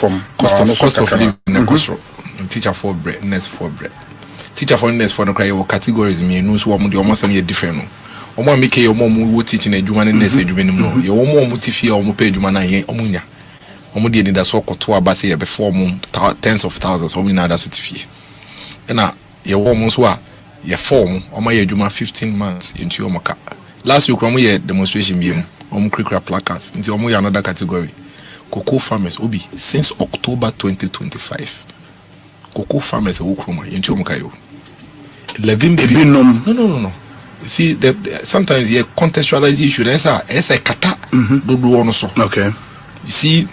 from cost of living teacher for bread nurse for bread teacher for nurse for no cry categories me no so omo de omo sam ye different no omo make your mom wo teaching adwuma ne nurse adwuma nim no ye omo tifie omo pay adwuma na ye omo nya omo de ni da so koto abase ye before mom tens of thousands omo na da so tifie na ye omo so a ye form omo ye adwuma 15 months into omo ka last week omo ye demonstration bi omo cricra placards into omo ye another category cocoa farmers obi since October 2025 cocoa farmers who kroma into omo kayo 11 billion no see sometimes you contextualize issue there's a kata do ono so okay you see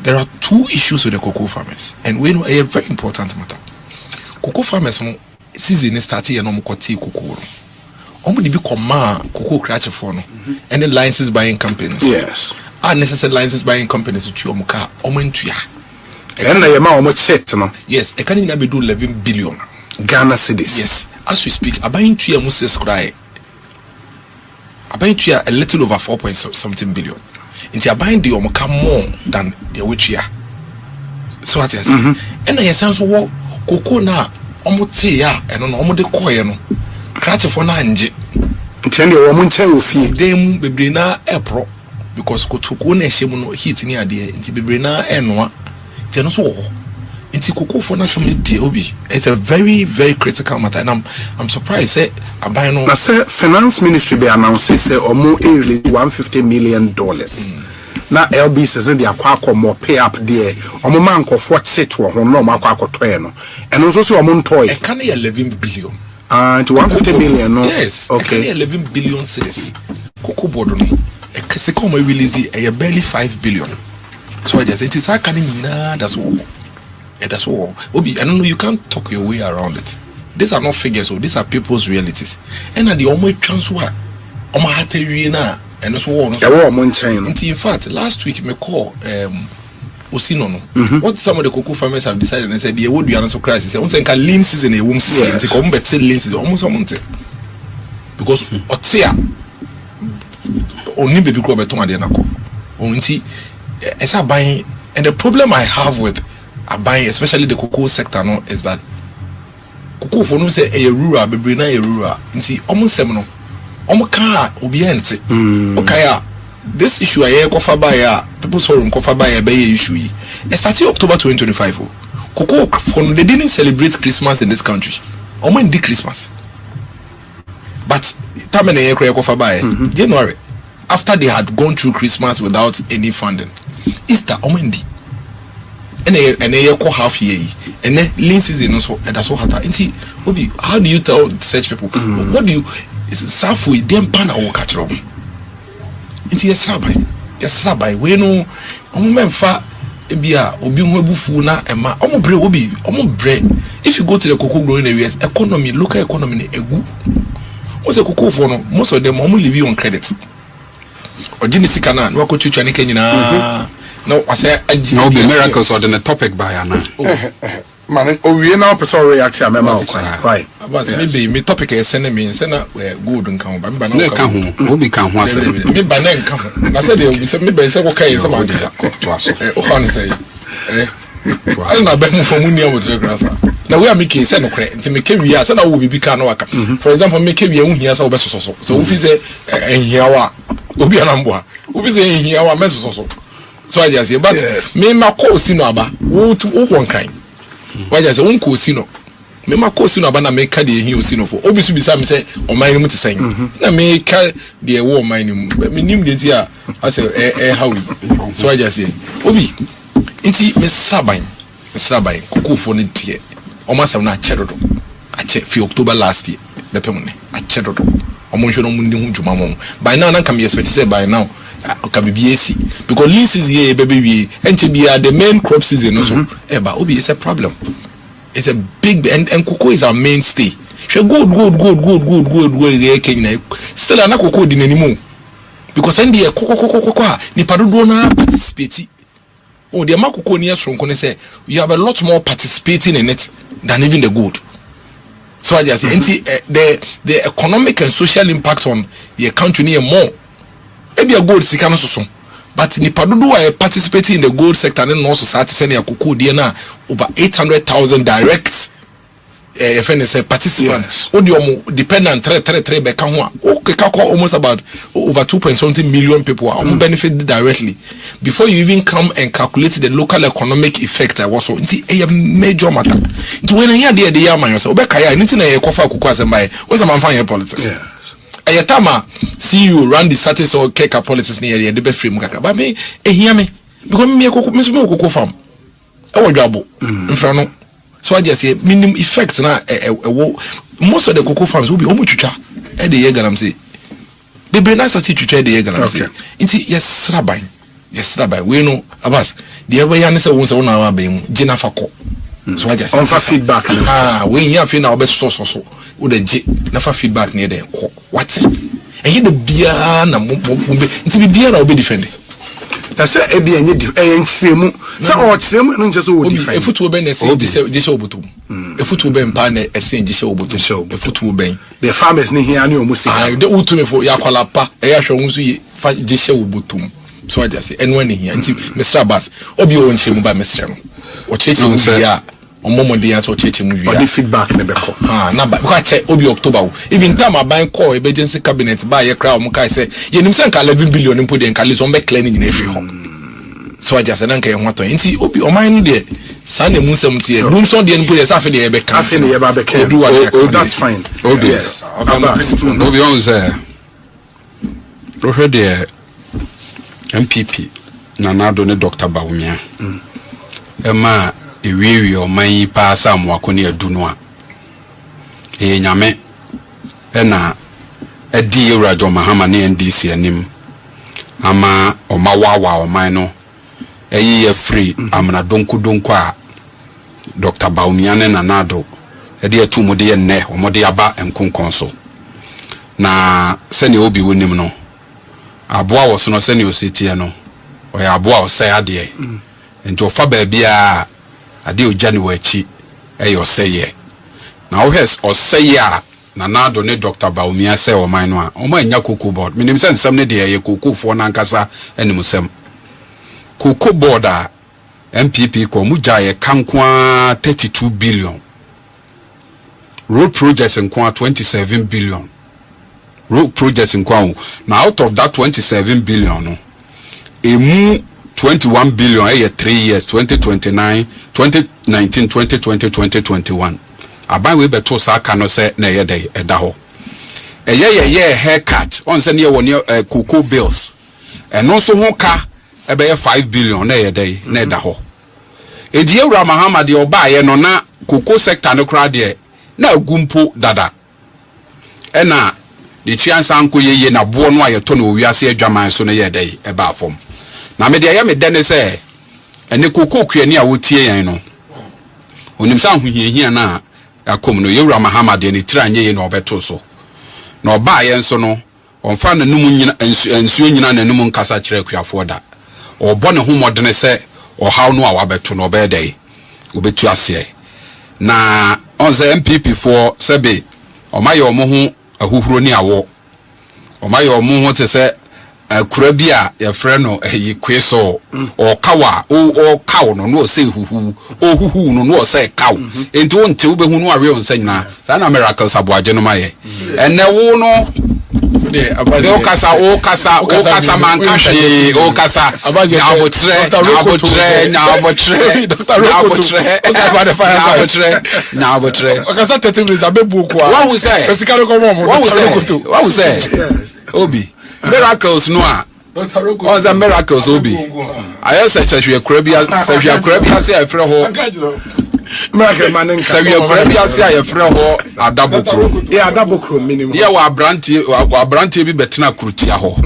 there are two issues with the cocoa farmers and we know a very important matter cocoa farmers season is starting and omo koti cocoa omo dey be cocoa crutch for no and the license buying companies yes unnecessary license buying companies to omo ka omo ntua and na yema omo check no yes e can be do 11 billion Ghana cedis yes as we speak abayin tua mu says cry abayin tua a little over 4 something billion into abayin the omo ka more than the witua so what you say and na yes so wo cocoa na omo te ya eno no omo de koye no crutch for na anje ntende omo nche ofie dem bebre na epro because cocoa na ehye mu no heat ni ade nti bebre na enoa te no so wo nti cocoa for na some dey obi it's a very very critical matter and I'm surprised say aban no na say finance ministry be announce say omo release $150 million na LB says they akwa more pay up there omo man ko for set wo ho no makwa akotoe no eno so say omo ntoy e can 11 billion and 150 million no yes okay 11 billion cedis cocoa board no e kase come release e barely 5 billion so I just it is that kind of that's all obi I don't know you can't talk your way around it. These are not figures, so these are people's realities and the only chance wa omo hatawie na and so on in fact last week me call Osino no what some of the cocoa farmers have decided and said the would be an so crisis say once can lean season e wom season nti come better lean season almost someone because otia oni baby grow beton ade nako onti esa buying and the problem I have with buying especially the cocoa sector no is that cocoa for no say a rural bebre na a rural nti omonsem no omoka obi ente okay this issue I cover by people's forum cover by a issue it started October 2025 cocoa for they didn't celebrate Christmas in this country omo ndi Christmas but time na ye cover by January after they had gone through Christmas without any funding Easter omo ndi and a half year and then lean season also and that's what happened. Obi, how do you tell such people? What do you safu dem pan or catch them? Into yes rabbi we no memfa ebia obi ho abufu na ema omobre obi omobre if you go to the cocoa growing areas economy local economy na egu o se cocoa for no most of them live on credit ojini sika na wa ko twetwa ne kanyina no I say no be miracles or the topic by ana man owie na person react am ma why Abass maybe me topic e send me say na good nkan ho ba me ba na ka ho obi kan ho ase me ba na nkan ho na say dey obi say me ba say ko kai say ma dey to aso o kan say I na be mu for mu nia wo say grasa na we am make say no kre nti me ke wi say na wo bibi ka na waka for example me ke wi hu hia say wo be soso so wo fi say ehia wa obi anamboa wo fi say ehia wa me soso so I just say but me ma ko sino aba wo won kan why just won ko sino me ma ko sino aba na me ka de ehia osino for obi su bi sa me say o man ni mu te sen na me ka de wo man ni mu me nim de ti a say how so I just say obi nti me sraban kokofo ne tie o ma sam na achedodo ache fi October last year bepem ne achedodo o mo hwe no mu ndi hu djuma mo by now na kam expect say by now can be BAC because lease is here baby and to be the main crop season also but obi is a problem. It's a big and cocoa is our mainstay. She good Kenya still na cocoa din anymore because and the cocoa ni padodo na participate oh the cocoa near strong say you have a lot more participating in it than even the good. So I just say the economic and social impact on your country near more maybe a good sika no so but nipa dodo are participating in the gold sector and no society send ya kuku die na over 800,000 direct participants. Odi omo dependent 3 be kan ho a okay ka almost about over 2.something million people are benefit directly before you even come and calculate the local economic effect. I was nti a major matter. Nti when here dey ya man yourself obeka ya nti na ye kofa akuku asembae won man fan politics. Ayatama see you run the status or keka politics near the be frame kaka ba me ehia me because me kokoko farm e wo dwabo mfra no. So I just say minimum effect na most of the cocoa farms will be almost twitwa e dey ye ganam say the brain as start twitwa e dey ye ganam say nti yes rabai we know Abass the ever yan say won say won awa be mu gina fako so I just on for feedback we nya fe na obeso so wo dey gi na fa feedback na dey ko what and you the bia na nti bia na obe defend. That's a be any extreme. So, or extreme, no, just would be a foot will be a disobutum. A foot will be in pan a saint disobutum, a foot will be. The farmers near here, no music. The ultimate for Yakalapa, a yashon disobutum. So I just say, and when here, Mr. Abass, Obio and Chim by Mr. Or chasing here. On moment the answer checking with the feedback never number Obi October. Even time I buy call emergency cabinet buy a crowd Mukai say, you himself 11 billion put in Kalis on back cleaning in every home. So I just don't care what to see Obi or mine there. Sunday Muslim tea, room so the input is after the that's fine. Oh, yes. Obi on there. Rohede MPP Nanado ne Dr. Baumia. Emma ewiwi oman pa samu akoni adunu a nyame na edi Ewurajo Mahama ne NDC anim ama omawawa oman no ye free amna donku a Dr. Baumia ne Nanado edi atumude ye nne omode aba enkonkon so na sene obi wonim no aboa wo so no sene osetie no oya aboa osai ade nti ofa ba bia ade ojani wachi eyo seye na ohes oseya na nado ne Dr. Baumia say o man no a o ma nya cocoa board minim se nsem ne de ye cocoa fo na nkasa animsem cocoa board a MPP ko muja ye kankwa 32 billion road projects nkwa 27 billion road projects nkwa na out of that 27 billion no emu 21 billion 3 years 2019 2020 2021 aban we beto sa aka no se na ye dey eda ho ye haircut on se ne woni cocoa bills eno so ho ka ebe ye 5 billion na ye dey na eda ho edi Ewura Mahama de oba ye no na cocoa sector no kra de na agumpo dada ena de chiansa nko ye na bo no ayeto na owiase adwaman so no ye dey eba afom na me de ya me dene se ene cocoa kuani a wotie yan no onim sa hohiehia na akom no Ewura Mahama de ne tranye ye na obeto so na oba ye nso no onfa na num nyina ensuo nyina na num nkasa kire akuafo da obo ne homodene se ohaw no a wabeto no obedai obetu ase na onze MPP for sebe omaye omo ho ahuhuro ni awo omaye omo ho te se akura bi a ya freno yi kweso o kawa o kaw no se huhu o huhu no se kaw enti wonte wo behu no awe on sanyina sa na miracles Aboagye no maye ene wo no de o kasa man kahwe o kasa na abotre o kasa 30 minutes abebu kwa what we say pesikaro ko mo what we say Obi miracles no a on the miracles Obi I say church Caribbean say afre ho miracle manen ka say Caribbean say afre ho adabokro minimum ya wa brantie bi betena krutia ho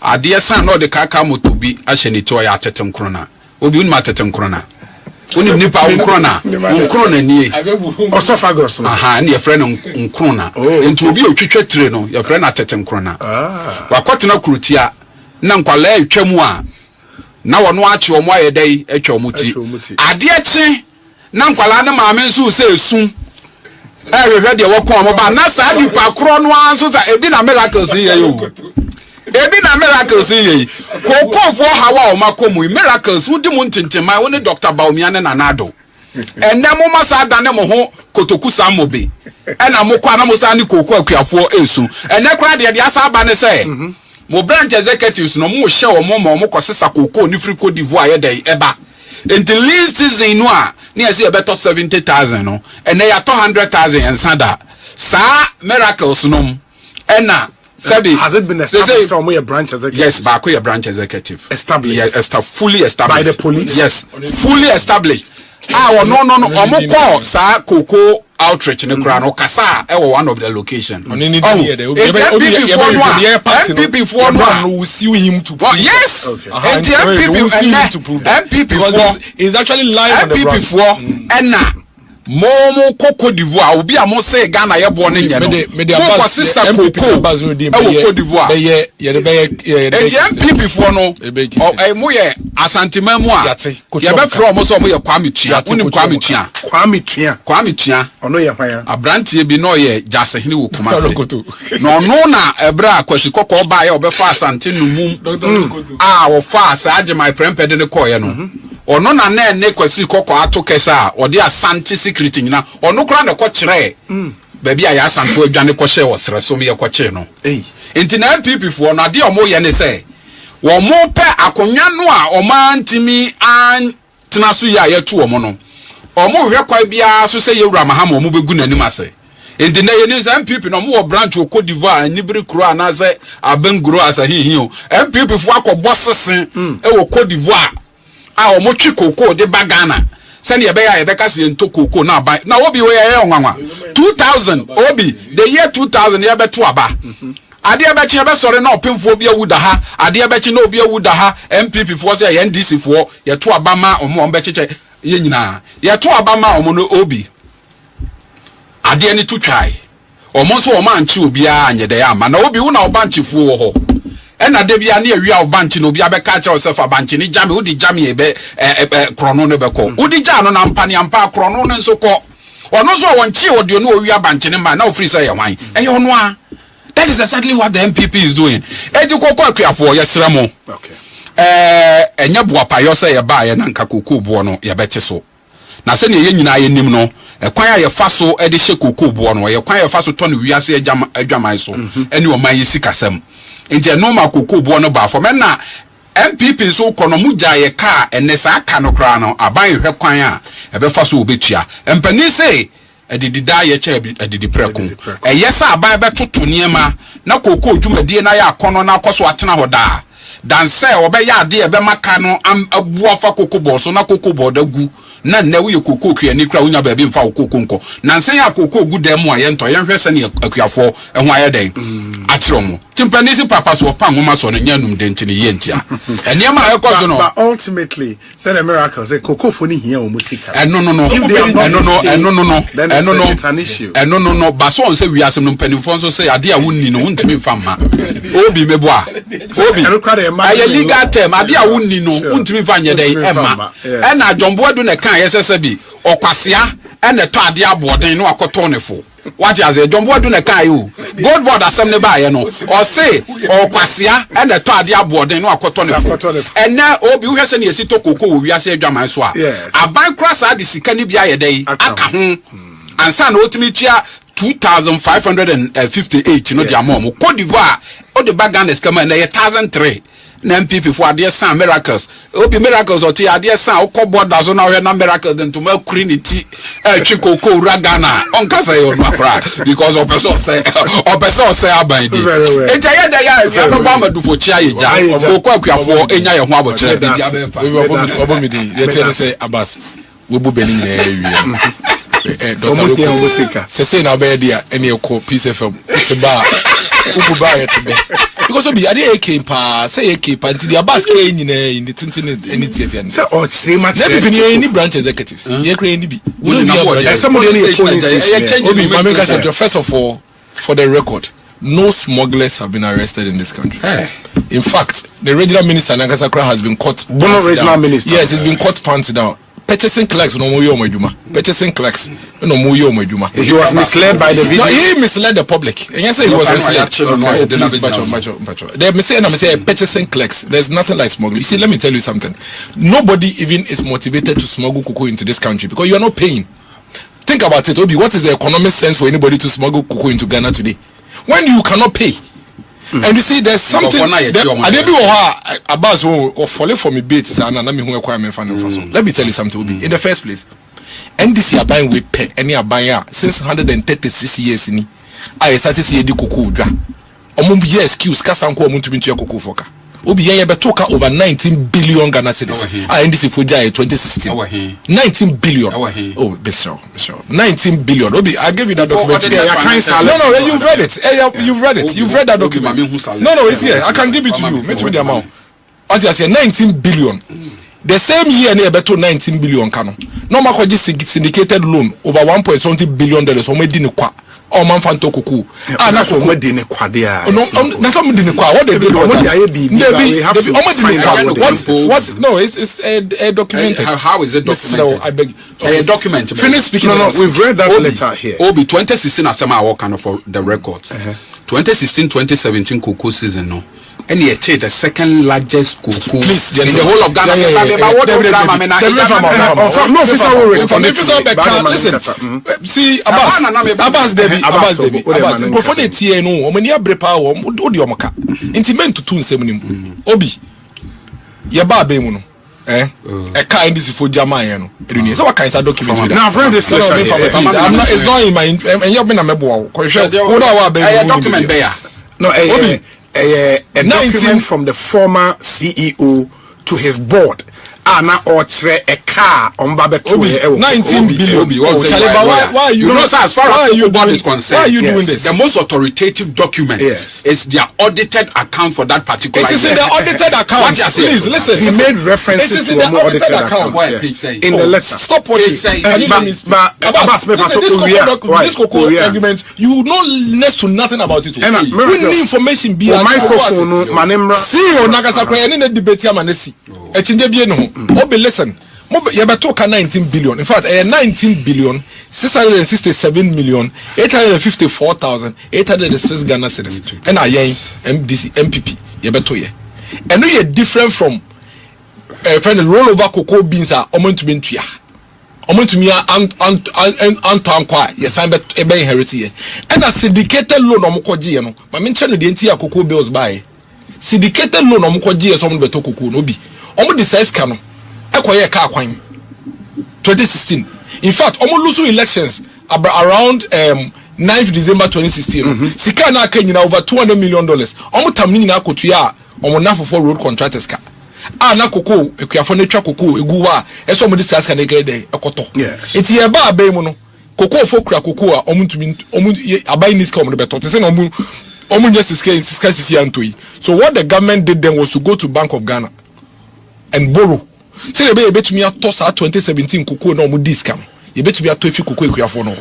ade san no de kaka moto bi ahye ne to ya atetem krona Obi unma atetem krona oni nipa krona nie osophagus no aha ne yefre no krona enti obi otwetwe tire no yefre na atetem krona wakotena krutia na nkwala atwam a na wono ache omo ayedai atwa omuti ade ache na nkwala ne maame nso se esun ehwehwe de woko omo ba na sa nipa kro no anso sa ebi na miracles ye yo Ebi na miracles yi. Koko for hawa o makomu miracles wudi mu ntintima woni Dr. Baumia ne nanado. Enne mo masa dane mo ho kotoku samobe. Ena mo kwa na mo sa ni koko akuafo esu. Enne kra de asa aba ne se. Mo branch executives no mo hye wo mo kosesa koko ni free Cote d'Ivoire ye dey eba. Until least season no a na say better 70,000 no. Enne ya 100,000 ensada. Sa miracles no. Ena has it been established or more branch executive? Yes, back a branch executive. Established. Yes, fully established. By the police? Yes, fully established. No. Omoko sa Koko outreach in the crown or Kasa, one of the location. MPP for no see him to prove. Yes, MPP because he's actually lying on the ground. MPP for Momo Cote d'Ivoire obi amo say Ghana ye born in ye no ko sister Koko Abass Nurudeen Cote d'Ivoire MPP for no mo ye asantima mu a ye be from so mo ye Kwame Tua unim Kwame Tua ono ye hwan abrantie bi no ye jasehene wo Kumase no na ebra kwashi kokko ba ye obefa asante numum wo fa asa age my prempede ne ko ye no ono na ne kwasi kokko ato kesa odi asante secret nyina ono kra na ko kire baby aya asante adwane ko hye wo sere so me ye ko kire no enti na MPP fo no ade omo ye ne se wo mo pe akonwa no a oma ntimi an tena so ya yetu omo no omo hwe kwa bia so se yewura mahama omo begu nanim ase enti na ye ni se MPP no mo wo branch o Cote d'Ivoire Nibiri kro na se abenguro asa hi o MPP fo akobọ sesen e wo Cote d'Ivoire omo twi koko de bagana send ye be ya ye be ka se ento koko na ba na obi we ye onwanwa 2000 obi the year 2000 ye be to aba ade be chi be sore na opemfo bi awuda ha ade be chi na obi awuda ha MPP fo se ye NDC fo ye to aba ma omo be cheche ye nyina ye to aba ma omo no obi ade ni tutwai omo so omo anchi obi a anye de ya ma na obi wo na obanchi fo wo ho ena de bia na ewia obanchi no bia be ka kire yourself abanchi ni jam udi jam ye be krono no be ko udi ja no na mpa ni ampa krono no nso ko ono so wonchi odi no owia abanchi ni ma na ofri say ye wan ono a that is exactly what the MPP is doing eji kokko akuafo ye sere mo okay enya boapa yo say ye ba ye na nka kokko bo no ye beti so na se ne ye nyina ye nim no ekwan ya ye fa so e de hye kokko bo no ye kwan ya fa so to no wiase adwaman so ene o man ye sikasem enti no ma kokko bo no ba for me na MPP so kono muja ye ka ene sa aka no kra no aban hwe kwan a e be fa so obetua empani say edidida ye che edidi preku yesa aban be toto niema na kokko dwumadie na ya akono na akoso atena hoda dan say obe ya ade e be maka no abua fa kokko bo so na kokko bo dagu na nne wo ye kokko kua ni kra unya ba bi mfa kokko nko na nsen ya kokko gu dem mu a ye nto ye hwe se ne akuafo ehun aye den atiro mu timpanisi papa so pa nwoma so no nyanum de ntini ye ntia eniema aye ko so no but ultimately send a miracle say kokko fo ni hia o musika no but so on say we asem no mpanimfo so say ade a wonni no wontimi mfa ma obi meboa obi aye legal term ade a wonni no wontimi mfa nye den ema na jombo adu ne kan yesese bi okwasia ene to ade aboden no akoto ne fo what as a jombo adu ne kan you gold board asem ne ba ye no o say okwasia ene to ade aboden no akoto ne fo ene obi wo hwese ne esito kokko wo wiase adwaman so a aban cross ade sika ne bia ye den aka ho ansa na otimi tua 2558 no dia mom Cote d'Ivoire o de baganes kama na ye 1003 na MPP for ade san miracles obi miracles o ti ade san o ko border so na we na miracles den to ma kuri ni ti twi kokko uragana on kasa yo no akra because of person say aban di eja ye da ya be ba ma dufo chia ye ja kokko akuafo enya ye ho abokire bi dia be fa obo di ye tell say Abass we bu beni na Doctor say na be dia ene ko Peace FM te ba ubu ba ye te be because obi ade AK pa say AK pa nti the Abass K nyina in the tintin any theater say o say much na bi ni branch executives ye kra ni bi somebody any police station obi ma make us first of all for the record no smugglers have been arrested in this country. In fact, the regional minister Nagasakra has been caught. Regional minister. Yes, he's been caught pants down. purchasing clerks no mo yo madwuma. Purchasing clerks no mo yo madwuma. He was misled by the video. No, he misled the public. And yes, he was misled. They say purchasing clerks. There's nothing like smuggling. You see, let me tell you something. Nobody even is motivated to smuggle cocoa into this country because you are not paying. Think about it, Obi. What is the economic sense for anybody to smuggle cocoa into Ghana today when you cannot pay? And you see, there's something. Abass or follow for me bits and let me tell you something, Obi. In the first place, NDC are buying with pay any are buying since 136 years. I started seeing the cocoa. Omubi excuse Kasanko Muntu into your cocoa foka. Obi took over 19 billion Ghana cedis. NDC for 2016. 19 billion. Oh, sure. 19 billion. Obi, I gave you that document. No, you've read it. You've read it. You've read that document. No, it's here. I can give it to you. Meet me the amount. I say 19 billion. The same year, near better 19 billion canon. No matter syndicated loan over 1.70 billion dollars. Or made in a or man fan to kuku. Na so mo de ne kwade a. No, na so mo de ne kwa. What they did? What? No, it's documented. How is it documented? I beg. Documented. Finish speaking. No, we've read that letter here. Obi 2016 asema I kind of for the records. 2016-2017 cocoa season no. And he achieved the second largest cocoa in the whole of Ghana. No officer will respond. Listen, see, Abass Debbie. Profone tie no, omani abrepa wo, odi omoka. Intimate to tun semnim. Obi. Ye ba be mu no. E ka ndisi for German no. Edunie. So what kind of document with that? Now, friend, this it's not in my and you be na mebo. Document there. No, a document from the former CEO to his board. Ana ortre a car on Babetu 19 billion. Why you know, as far as your board is concerned, why are you doing this? The most authoritative document is their audited account for that particular. It is in the audited account. Please listen. He made references to the audited account in the letter. Stop what he's saying. This cocoa argument, you know next to nothing about it. We need information. Be microphone. See you Nagasakra and in the debate. Obi, listen. You better talk 19 billion. In fact, 19 billion 667 million 854,806 Ghana cedis. And I MDC MPP. You better ye. And no, you're different from friend roll over cocoa beans are to be to me yes, I'm inherited. And a syndicated loan omokoji no. My mention the entire cocoa bills by syndicated loan omokoji someone better cocoa no be. Omo the size cano. Ekoye car kwan. 2016. In fact, omo lose elections around 9th December 2016. Sika na Kenya over $200 million. Omo tamni na kotua omo na for road contractors ka. Na koko ekuafo na twa koko eguwa eso omo the size can dey ekoto. Enti ye ba abai mu no. Koko fo kura koko a omo ntumi omo abai ni ska omo de beto. Say na omo just sika sisi antoi. So what the government did then was to go to Bank of Ghana and borrow. Say you bet me at toss 2017 cocoa no mu discount. You bet me at 12 cocoa equia no.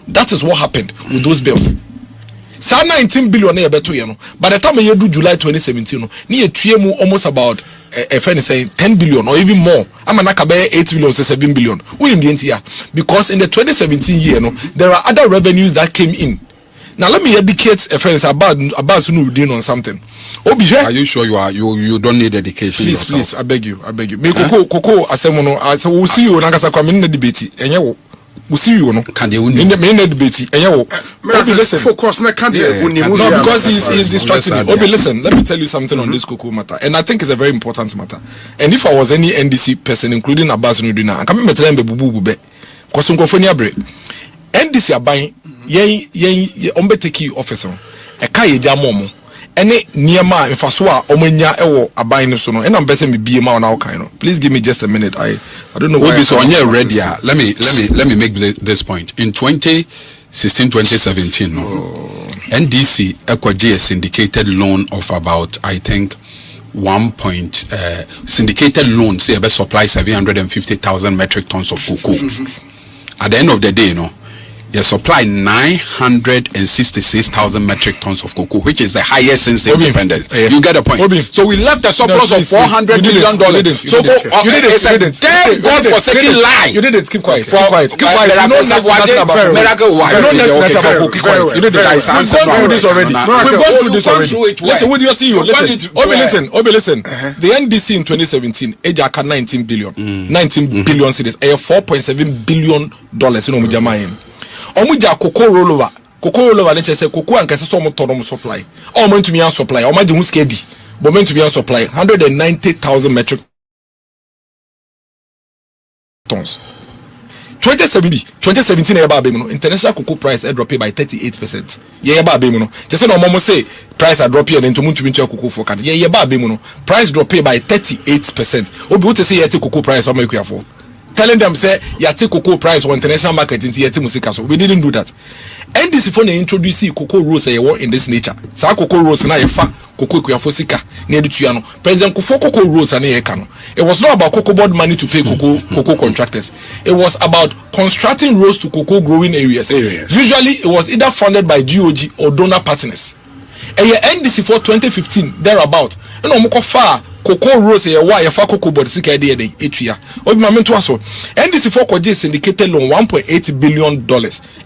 That is what happened with those bills. Sa 19 billion na beto ye no. By the time you do July 2017 no, ni etue mu almost about a friend saying 10 billion or even more. I'm na ka be 8 billion to 7 billion. We in the entire because in the 2017 year no, there are other revenues that came in. Now let me educate a friend about Abass Nurudeen on something. Are you sure you don't need education? Please, I beg you. Me Coco asemono. We'll see you Nagasa come in the debate. Enyewo. We'll see you no. Can they in the debate? Enyewo. Listen. Focus na can they no, because he's distracting me. Obi, listen. Let me tell you something on this Coco matter, and I think it's a very important matter. And if I was any NDC person, including Abass Nurudeen, I come meter be bubu bube. Because Nkofoni abre. NDC aban yen ombeteki officer. Eka yeja momo. Any niema mfaso a omanya ewo aban so no na mbese me bie ma na okan no. Please give me just a minute. I don't know why. So on your ready. Let me make this point. In 2016-2017 NDC ekwaje a syndicated loan of about I think syndicated loan say about supply 750,000 metric tons of cocoa. At the end of the day you supply 966,000 metric tons of cocoa, which is the highest since independence. You get the point. So we left a surplus of $400 million. So you did it. Dead God-forsaken lie. You didn't. Keep quiet. Keep quiet. You don't know this already. We've gone through this already. Listen, what do you see? Listen. The NDC in 2017, Ejaka 19 billion cedis, 4.7 billion dollars. You know, Mujamain. Omuja cocoa rollover. Let's say cocoa and Casasom Torom supply. Or meant to be on supply. Or meant to be steady. But meant to be on supply. 190,000 metric tons. 2017 international cocoa price dropped by 38%. Just no mama say price dropped and into muntu cocoa for card. Price dropped by 38%. Obi would say yet cocoa price or make for. Telling them say yet cocoa price on international market into yet musika. So we didn't do that. And this phone introduce cocoa rules in this nature. Sa cocoa rules na yefa cocoa kuyafosika near the tuyano. President Kufo cocoa rules and yekano. It was not about cocoa board money to pay cocoa contractors. It was about constructing roads to cocoa growing areas. Usually it was either funded by GOG or donor partners. And your NDC for 2015 thereabout. You know far cocoa roads yefa cocoa board sika dey etuya. Obi ma mento aso. NDC for Koji syndicated loan $1.8 billion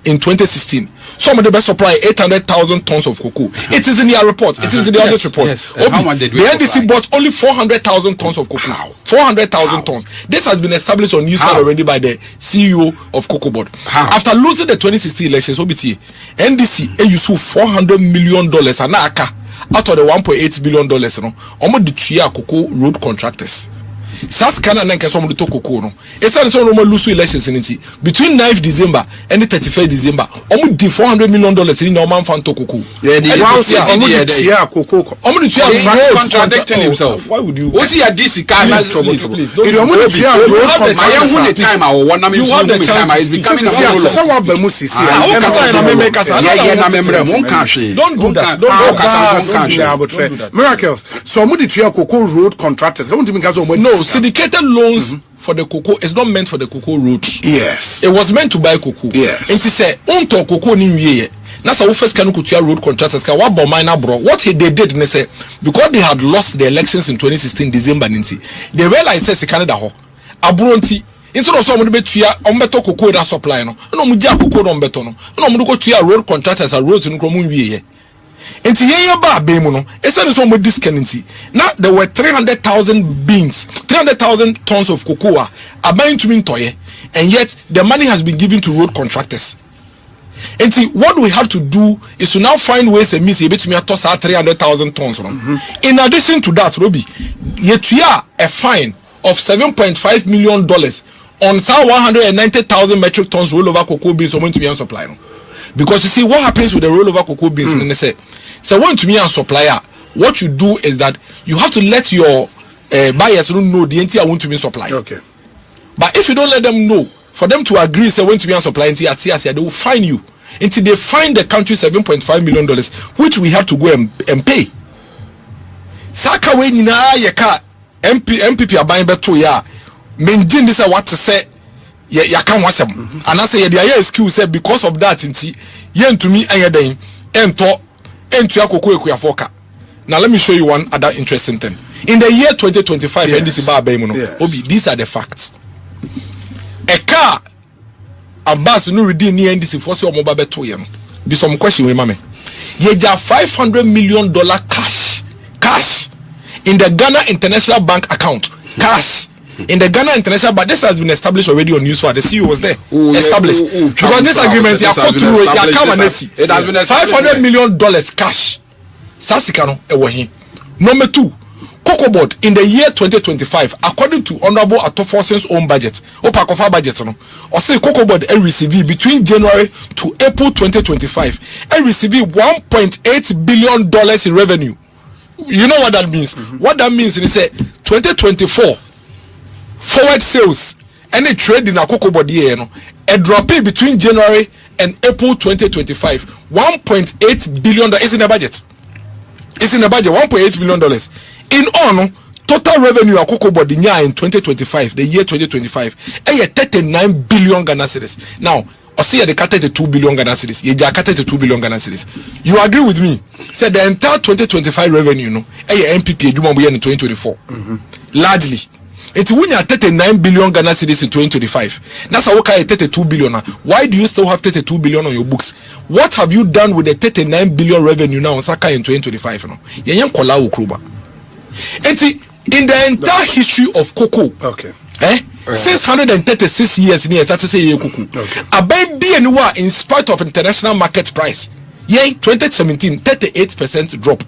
in 2016. Some of the best supply 800,000 tons of cocoa. It is in their report. It is in the audit report. The NDC bought only 400,000 tons of cocoa. 400,000 tons. This has been established on news already by the CEO of Cocoa Board. After losing the 2016 elections, OBT, NDC used $400 million out of the $1.8 billion. Almost the 3 cocoa road contractors. Saskana nanke so mo to cocoa no esa so no mo lose elections in it between 9th December and the 31st December omo di $400 million in no man fan to cocoa contradicting himself. Why would you see a DC car please you have the time I want me time is becoming don't do that miracles so mo di cocoa road contractors don't mean no syndicated loans for the cocoa is not meant for the cocoa road. Yes. It was meant to buy cocoa. Yes. And he said, "Unto cocoa ni mwiye." Nasa we first canu kutia road contractors ka wabo minor bro. What they did ne say because they had lost the elections in 2016 December ninti. They realized say Canada ho. Abronti instead of someone betuya ombeto cocoa that supply no. No mujia cocoa no ombeto no. No muduko tuya road contractors and roads no kromu mwiye. Enti yeye ba abemu no esa ne so mo disconnect. Now there were 300,000 beans, 300,000 tons of cocoa abayin to mintoye, and yet the money has been given to road contractors. Enti what we have to do is to now find ways and means ebetumi atoss 300,000 tons. In addition to that, Robi, yetuya a fine of $7.5 million on some 190,000 metric tons rollover cocoa beans going to be on supply. No? Because you see what happens with the rollover cocoa beans and they say, so when to me and supplier, what you do is that you have to let your buyers know the entity I want to be supply. Okay. But if you don't let them know, for them to agree, say when to be and supply, they will fine you. Until they fine the country $7.5 million, which we have to go and pay. Saka we nina yeka MPP aban beto ya menjin this what to say ya kan wasem. And I say the excuse say because of that inti yen to me anyden ento cocoa ekuyafoka. Now let me show you one other interesting thing. In the year 2025, yes. These are the facts. A car Abass Nurudeen ni NDC for say omo ba beto ye no. Be some question we mame. Ye ja $500 million cash in the Ghana International Bank account. Cash. In the Ghana International Bank, this has been established already on news. The CEO was there. Established. Because this agreement, it has been $500 million cash. Sasikano ewahi. Number 2, Cocoa Board in the year 2025, according to Honorable Atoforsen's own budget, Opakofa budget, or say Cocoa Board received between January to April 2025, received $1.8 billion in revenue. You know what that means? What that means is 2024 forward sales and a trade in a Cocoa Board year, a drop between January and April 2025, $1.8 billion is in the budget. It's in the budget, $1.8 billion. In all, total revenue of Cocoa Board in 2025, the year 2025, is 39 billion Ghana cedis. Now, or see the cut 2 billion Ghana cedis. You just cut 2 billion Ghana cedis. You agree with me? Said the entire 2025 revenue, no, MPP, you want in 2024, largely. It's when you are 39 billion Ghana cedis in 2025. That's how okay 32 billion. Why do you still have 32 billion on your books? What have you done with the 39 billion revenue now on Saka in 2025? No, it's in the entire history of cocoa. Okay. 636 years near that say cocoa. About BNY in spite of international market price. 2017 38% drop.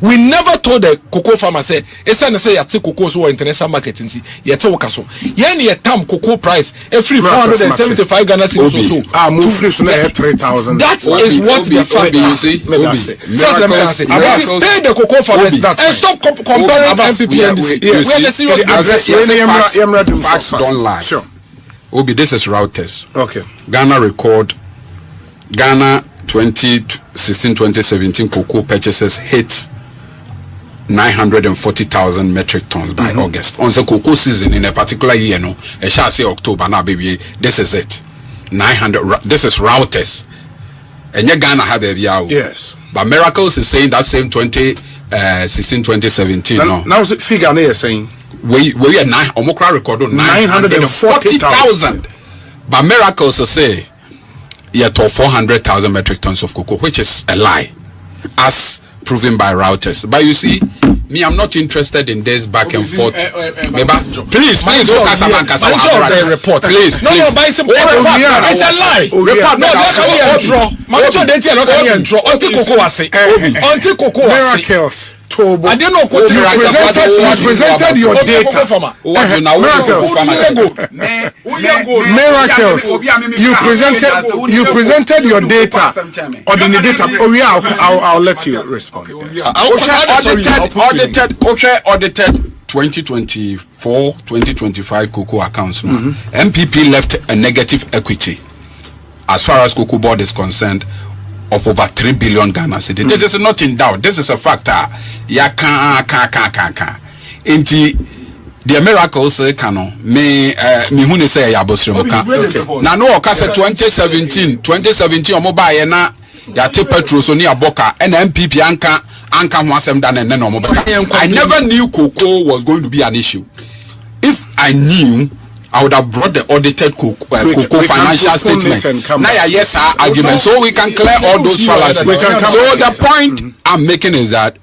We never told the cocoa farmer say esa na say yate cocoa so international market nti yete wo kaso yen ye tam cocoa price every 475 Ghana cedis so move free so na 3,000. that is what we are fighting. You see pay the cocoa farmers and stop comparing MPP and we are the serious facts don't lie. Sure. Obi, this is routers. Okay. Ghana 2016-2017 cocoa purchases hit 940,000 metric tons by August. On the cocoa season in a particular year, no, I shall say October now, baby. This is it. 900. This is routers. And you Ghana have a yes. But Miracles is saying that same 2016-2017. No. Now the figure they are saying we are 940,000. But Miracles say yet 400,000 metric tons of cocoa, which is a lie, as proven by routers. But you see, me, I'm not interested in this back and forth. Please, please, report. Please, no, buy some it's a lie. Report. No, that can be a draw. Until cocoa miracles. I didn't know what you presented your data. Miracles. You presented your data. Or the data. I'll let you respond. Audited 2024-2025 cocoa accounts. MPP left a negative equity as far as cocoa board is concerned of over 3 billion Ghana cedis. This is not in doubt. This is a factor. Inti the miracles kano me hune say ya bosremo kan. Na no okase 2017 omoba ye na ya te petrol so ni aboka and MPP anka ho asem da na no omoba. I never knew cocoa was going to be an issue. If I knew, I would have brought the audited cocoa financial statement. Now, yes, our argument, so we can clear all those fallacies. So the point I'm making is that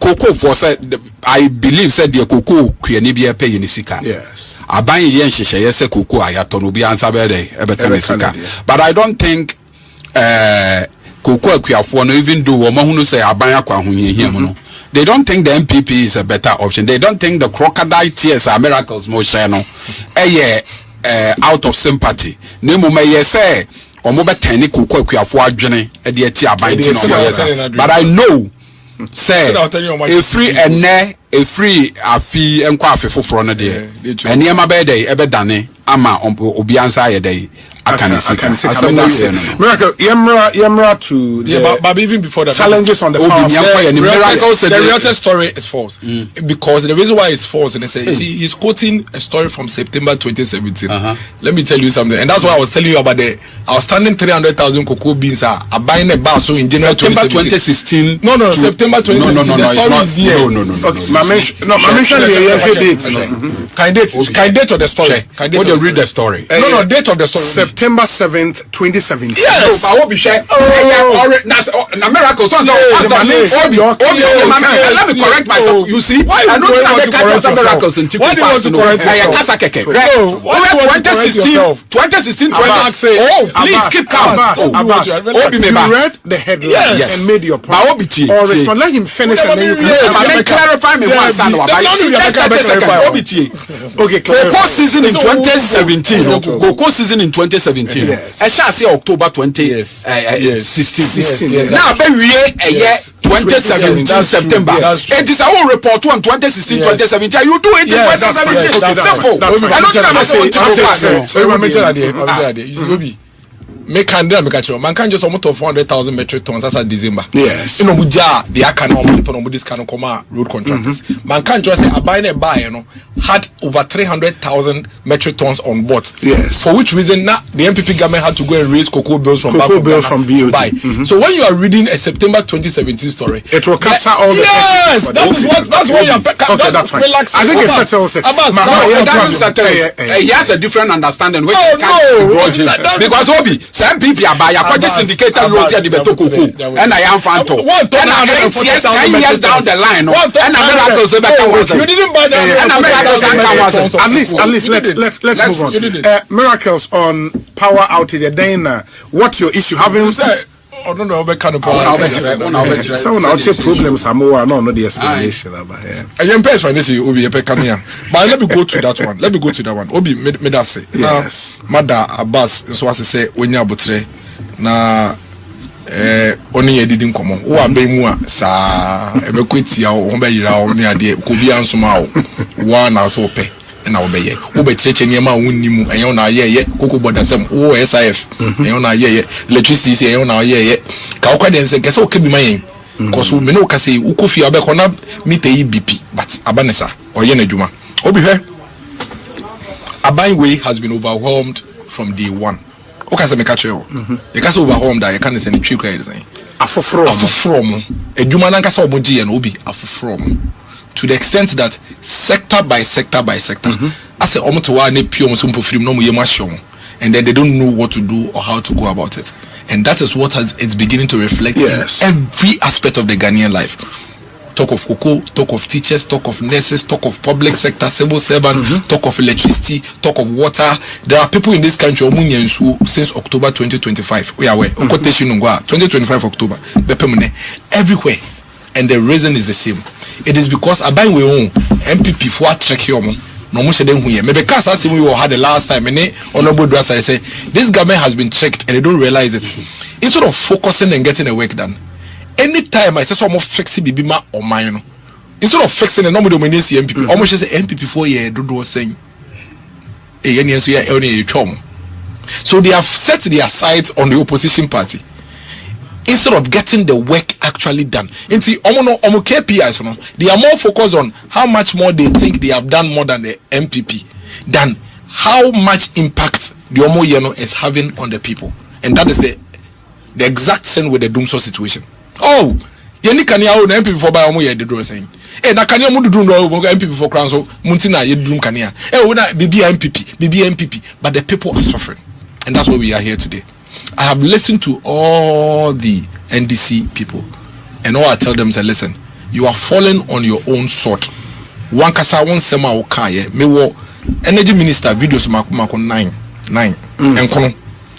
cocoa for said, I believe said the cocoa be a pay in Sika. Yes. I buy yen yes cocoa I have be answer but I don't think cocoa no, even though Omahuno say I buy a no. They don't think the MPP is a better option. They don't think the crocodile tears are miracles more channel. Out of sympathy. Nemo may say or more tiny cocoa for journey at the but I know say a free and a free a fee and coffee for front of there. And near my bed day ever done ama obiansa day. I can Miracle Yemra to but even before that challenges on the power the realtor story is false because the reason why it's false and they say you see he's quoting a story from September 2017. Let me tell you something, and that's why I was telling you about the outstanding 300,000 cocoa beans are buying a bar so in January 2016. No, September 2017. The story is here. No. I mentioned the date. Can date of the story. What you read the story? No, date of the story. September 7th, 2017. Yes. I will be sure. That's a miracle. Let me correct myself. You see, I don't want to correct miracles in why do you want to correct yourself? 2016. Oh, please keep calm. You read the headline and made your point. Or respond. Let him finish and then you can clarify me one stand. Okay, cocoa season in 2017. Cocoa season in 2017. I shall say October 2016. Now, we a year 2017 September. It is our report on 2016, 2017. You do it in 2017. Simple. I don't know. make candle make catch man can just almost 400,000 metric tons as at December. Yes. You know muja the aka no ton this kind of come road contractors. Man can just say a buy you know had over 300,000 metric tons on board. Yes. For which reason now the MPP government had to go and raise cocoa bills from BOT. So when you are reading a September 2017 story, it will capture all the yes, that's what you're okay, that's fine. I think it settles it. He has a different understanding which because Obi some people are by a syndicated road here the cocoa and I am fan to and 10 years down the line and America say you didn't buy that at least let's move on. Miracles on power outage then what's your issue having I don't know what kind of power some problems are more no the explanation about here I am pay financial Obi e but let me go to that one Obi me that say yes mother Abass so as say when you abotre na oni edidi nkomo wo abemu a sa ebekwetia wo be yira wo ne ade ko bia nsoma wo wa na so pe na wo be ye wo be cheche niam a wonnimu enye na ye koko bodasem wo SIF enye na ye electricity enye na ye ka wo kwade nse kese wo kebi mayen koso me no ka say wo kofi abeko na meter BP but abanesa oye na djuma obi hwe Aboagye has been overwhelmed from day one. Okay, say me catch you. You can say overwhelmed that you can't say any trick right saying. Afufrom. Edwuma na nkasa omoji no obi afufrom. To the extent that sector by sector I say omo to wa na pio mo so mpofrim no mo yema show. And then they don't know what to do or how to go about it. And that is what it's beginning to reflect in every aspect of the Ghanaian life. Talk of cocoa, talk of teachers, talk of nurses, talk of public sector, civil servants, talk of electricity, talk of water. There are people in this country since October 2025. We are aware. 2025 October. Everywhere. And the reason is the same. It is because Aboagye MPP for track here. No more than here. Maybe because as we had the last time, and honorable Dwasa say this government has been checked and they don't realize it. Instead of focusing and getting the work done. Anytime I say so, I'm fixing Bibima or mine. Instead of fixing a normal dominant MPP, almost say MPP 4 years do saying so they have set their sights on the opposition party instead of getting the work actually done. Into KPIs, they are more focused on how much more they think they have done more than the MPP than how much impact the Omo Yeno is having on the people, and that is the exact same with the Dumsor situation. Oh, yeni kania o na MPP for ba omo ye de do saying. Na kania mu dudu no MPP for crown so muntina ye dudum kania. We na BB MPP, but the people are suffering. And that's why we are here today. I have listened to all the NDC people and all I tell them is listen, you are falling on your own sword. One kasa won sema o kan ye me wo energy minister videos mako 9 enkono.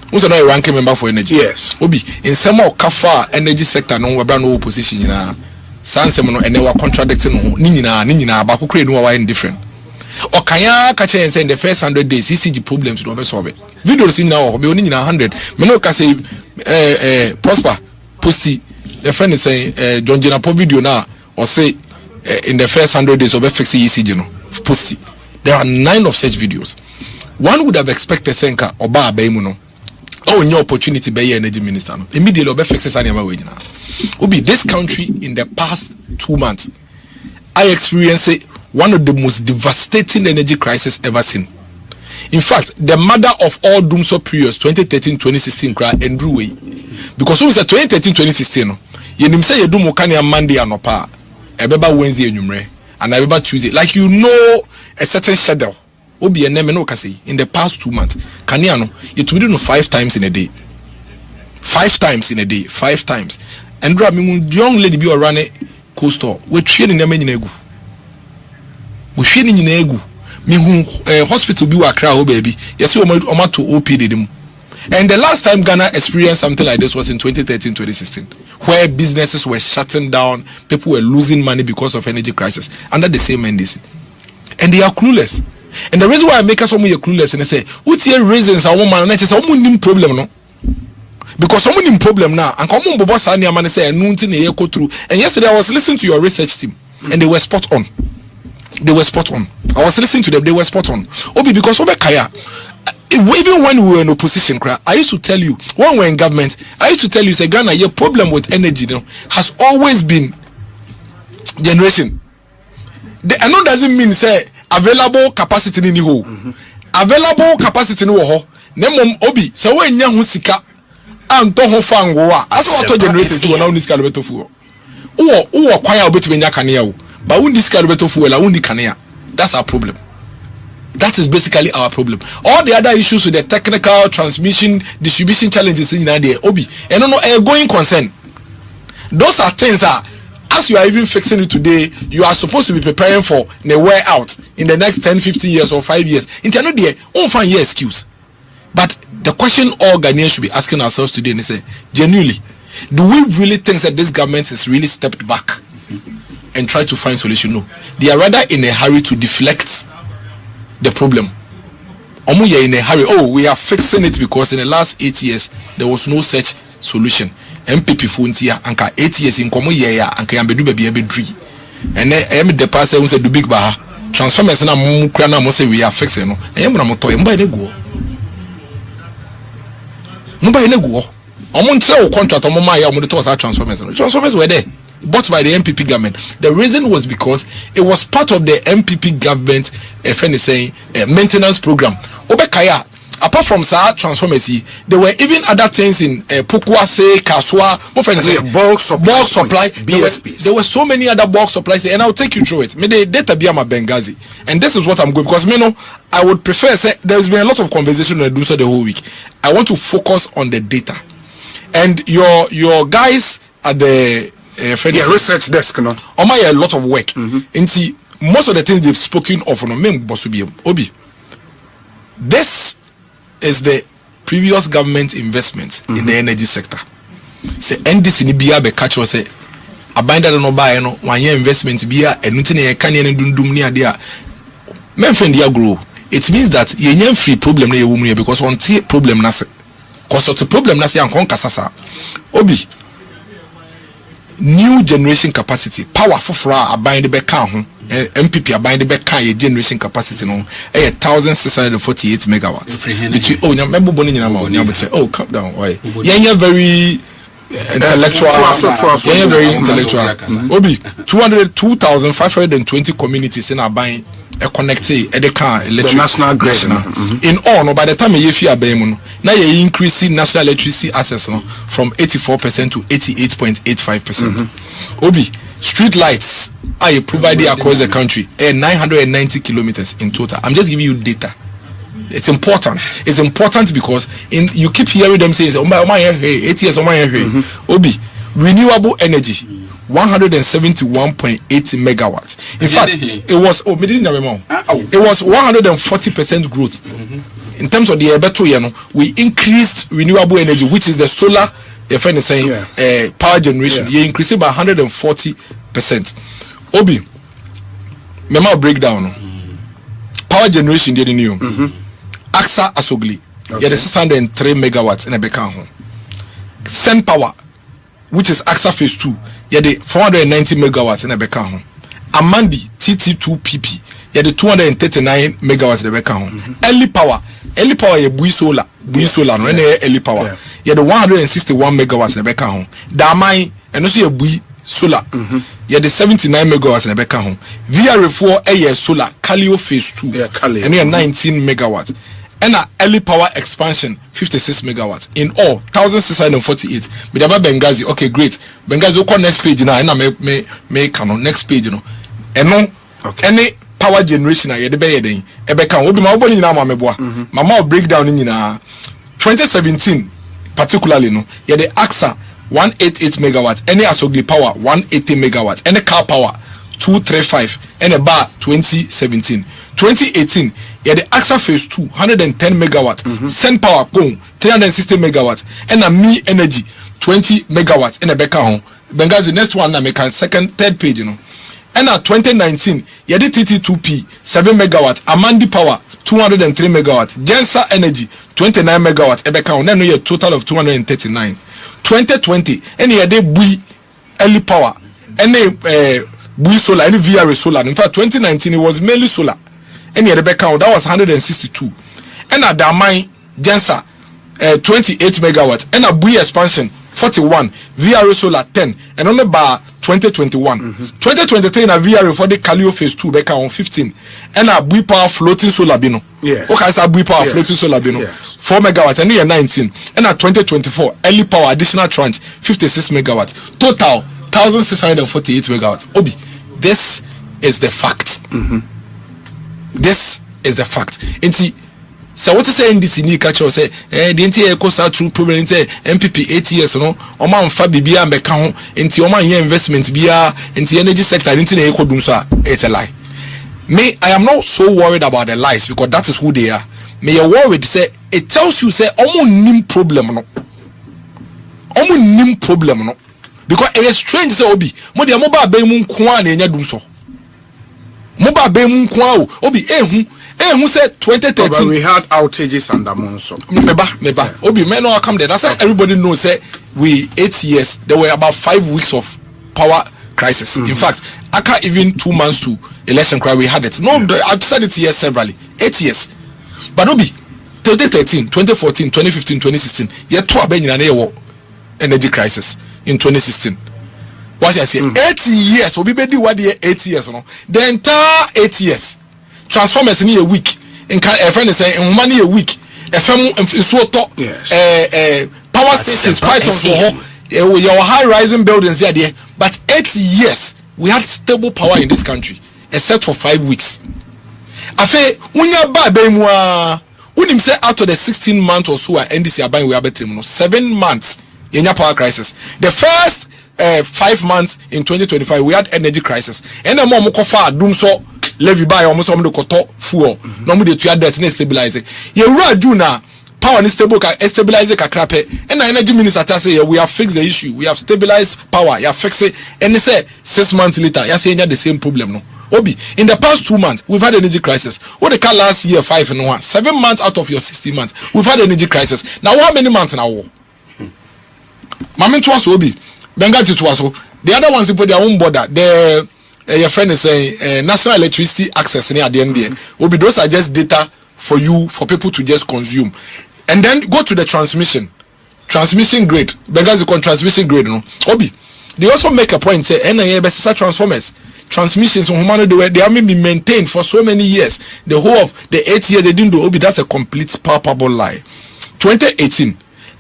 Who's a ranking member for energy? Yes. Obi in some of Kafa energy sector no we no opposition na sansem no ene wa contradicting no ni nyina ba ko create no wa indifferent. Okanya ka chen say in the first 100 days ECG problems no be solve. Videos in now be oni nyina 100. Me no ka say prosper posti the friend is saying John Jenapo video na or say in the first 100 days obe fix ECG no posti. There are 9 of such videos. One would have expected Senka oba abaimu no. Oh, new opportunity by energy minister. Immediately, obe fixes anima way now. Obi, this country in the past 2 months, I experienced one of the most devastating energy crises ever seen. In fact, the mother of all Dumsor periods, 2013-2016, cry and drew away. Because when we said 2013-2016, you didn't say you do mokani on Monday and opa, ebeba Wednesday and numre, and ebeba Tuesday. Like you know a certain schedule. Obi and Nemeno Kasi in the past 2 months, Kaniano, it will do 5 times in a day. 5 times in a day, 5 times. And young lady be running coastal. We're training them in egu. We're training in egu. Me who hospital be a crowd baby. Yes, you are to OPD them. And the last time Ghana experienced something like this was in 2013-2016, where businesses were shutting down, people were losing money because of energy crisis under the same NDC. And they are clueless. And the reason why I make us almost clueless and I say, what's your reasons? I want my next problem, no? Because someone in problem now, and come on, boss, and man say, nothing they go through. And yesterday I was listening to your research team, and they were spot on. They were spot on. I was listening to them, they were spot on. Obi, because Obi Kaya, even when we were in opposition, I used to tell you, when we were in government, I used to tell you, say Ghana, your problem with energy has always been generation. I know doesn't mean say available capacity in the whole. Available capacity in the whole. Nemom obi, so when young sika and toho fang wa. As what generators who are now this caliber of war. Or acquire bit when yakania, but when this caliber of fuel, I only cania. That's our problem. That is basically our problem. All the other issues with the technical transmission, distribution challenges in the obi, and no a going concern. Those are things that, as you are even fixing it today, you are supposed to be preparing for the way out in the next 10, 15 years or 5 years. Internally, there won't find your excuse. But the question all Ghanaians should be asking ourselves today is, genuinely, do we really think that this government has really stepped back and tried to find solution? No. They are rather in a hurry to deflect the problem. Omuya in a hurry. Oh, we are fixing it because in the last 8 years there was no such solution. MPP Funtia anka 8 years in komo ye ya anka yambedu baby ebedri. And then the pastor who said do big baha transformers na mu kra na mo say we are fixing no. Eyem na mo to mba ene guo. Mba ene guo. Omo ntre o contract omo ma ya omo de to sa transformers no. Transformers were there, bought by the MPP government. The reason was because it was part of the MPP government maintenance program. Obekaya, apart from transformers, there were even other things in Pukwase, Kaswa, bulk supply, BSPs. There were so many other bulk supplies, and I'll take you through it. May the data be my Benghazi, and this is what I'm going, because I would prefer, there's been a lot of conversation on Dumsor the whole week. I want to focus on the data, and your guys at the research desk, no. A lot of work. And see, most of the things they've spoken of, Obi. This is the previous government investment in the energy sector. Say NDC ni biya be catch us say abanda no buy no one year investment biya enuti na yeka ne dundum ni ade a menfen dia grow. It means that yenye free problem na yewum because on tie problem na se. Cause of the problem na se ankon kasasa. Obi new generation capacity power for abind the back MPP abind the back generation capacity no 1648 megawatts between calm down why yeah very intellectual Obi 2520 communities in Abayin connected electric national grid in all no by the time you fear no now you increasing national electricity access no from 84% to 88.85%. Obi street lights are provided across the country 990 kilometers in total. I'm just giving you data. It's important. It's important because you keep hearing them saying, "8 years, Obi renewable energy." 171.8 megawatts. In fact, it was 140% growth. In terms of the Ebeto, we increased renewable energy, which is the solar power generation. You increased it by 140%. Obi, memo breakdown. Power generation did new. AXA Asogli, you had 603 megawatts in a bekan. Sen Power, which is AXA phase 2. You had 490 megawatts in a bekan. Amandi TT2PP, you had 239 megawatts in a bekan. Early Power, you Bui Solar, no Early Power. You had 161 megawatts in a bekan. Damai, and also you Bui Solar. You had 79 megawatts in a bekan. VR4 AS Solar, Kalio phase 2, and you had 19 megawatts. And early power expansion 56 megawatts in all 1648. But about Benghazi, okay, great. Benghazi, okay, next page now. And I may canon next page, and no any power generation. I the bay then. Ebeka, obi ma oboni na mameboa. Mama breakdown in 2017 particularly no. You the AXA 188 megawatts. Any Asogli power 180 megawatts. Any car power 235. And a bar 2017. 2018, yeah, the AXA phase 2, 110 megawatts. Sen Power, 360 megawatts. And a Me Energy, 20 megawatts. And a Becca home. Benghazi, next one, I make third page, And 2019, yeah, the TT2P, 7 megawatts. Amandi Power, 203 megawatts. Gensa Energy, 29 megawatts. A Becca home. Then we have a total of 239. 2020, and yeah, the Bui Early Power. And Bui Solar, any VR Solar. In fact, 2019, it was mainly solar. And the count that was 162. and at Damai Jensa 28 megawatt, and a Bui expansion 41, VRA solar 10, and on the bar 2021. 2023 na VRA for the Kalio phase 2 back on 15, and a Bui power floating solar bino. Yes. Okay, so Bui power floating solar bino. 4 megawatt, and year 19, and at 2024 early power additional tranche 56 megawatts. Total 1,648 megawatts. Obi, this is the fact. This is the fact. And see, so what is saying this in culture say the entire cost through problem MPP 8 years no o man fa bibia mbeka ho enti o man ye investment bia enti energy sector enti na eco Dumsor. It's a lie. Me, I am not so worried about the lies because that is who they are. Me you worried say it tells you say omo nim problem no because it is strange say obi mo de mo ba be mu nko a na enya Dumsor mo ba be mu nko a obi who said 2013? But we had outages under Monso. Meba. Obi, men no come there. That's why everybody knows that we 8 years. There were about 5 weeks of power crisis. In fact, I can't even 2 months to election cry. We had it. No, I've said it here severally. 8 years. But Obi, 2013, 2014, 2015, 2016. Yet 2 abeni energy crisis in 2016. What I say? 8 years. Obi bedi what 8 years? No, the entire 8 years. Transformers in a week. In a friend is saying, money a week. FM power stations, pythons your high rising buildings there. But 8 years we had stable power in this country, except for 5 weeks. I say, when you buy when him say out of the 16 months or so, NDC are buying we have 7 months in your power crisis. The first 5 months in 2025 we had energy crisis. And the more Mokofa Dumsor levy by almost on the koto fuel. No more to add that and stabilize it. You Juna power and stable stabilize it crape. And the energy minister say we have fixed the issue. We have stabilized power. You have fixed it. And they say 6 months later, you are saying the same problem. No. Obi, in the past 2 months, we've had energy crisis. What they call last year 5 and 1. 7 months out of your 60 months, we've had energy crisis. Now how many months now? Mamin to us Obi, Bengati to us. The other ones put their own border. Your friend is saying national electricity access at the end there. Obi, those are just data for you, for people to just consume. And then go to the transmission grade. Benghazi con transmission grade. No, Obi, they also make a point say NIA best transformers. Transmissions on human they haven't been maintained for so many years. The whole of the 8 years they didn't do. Obi, that's a complete palpable lie. 2018.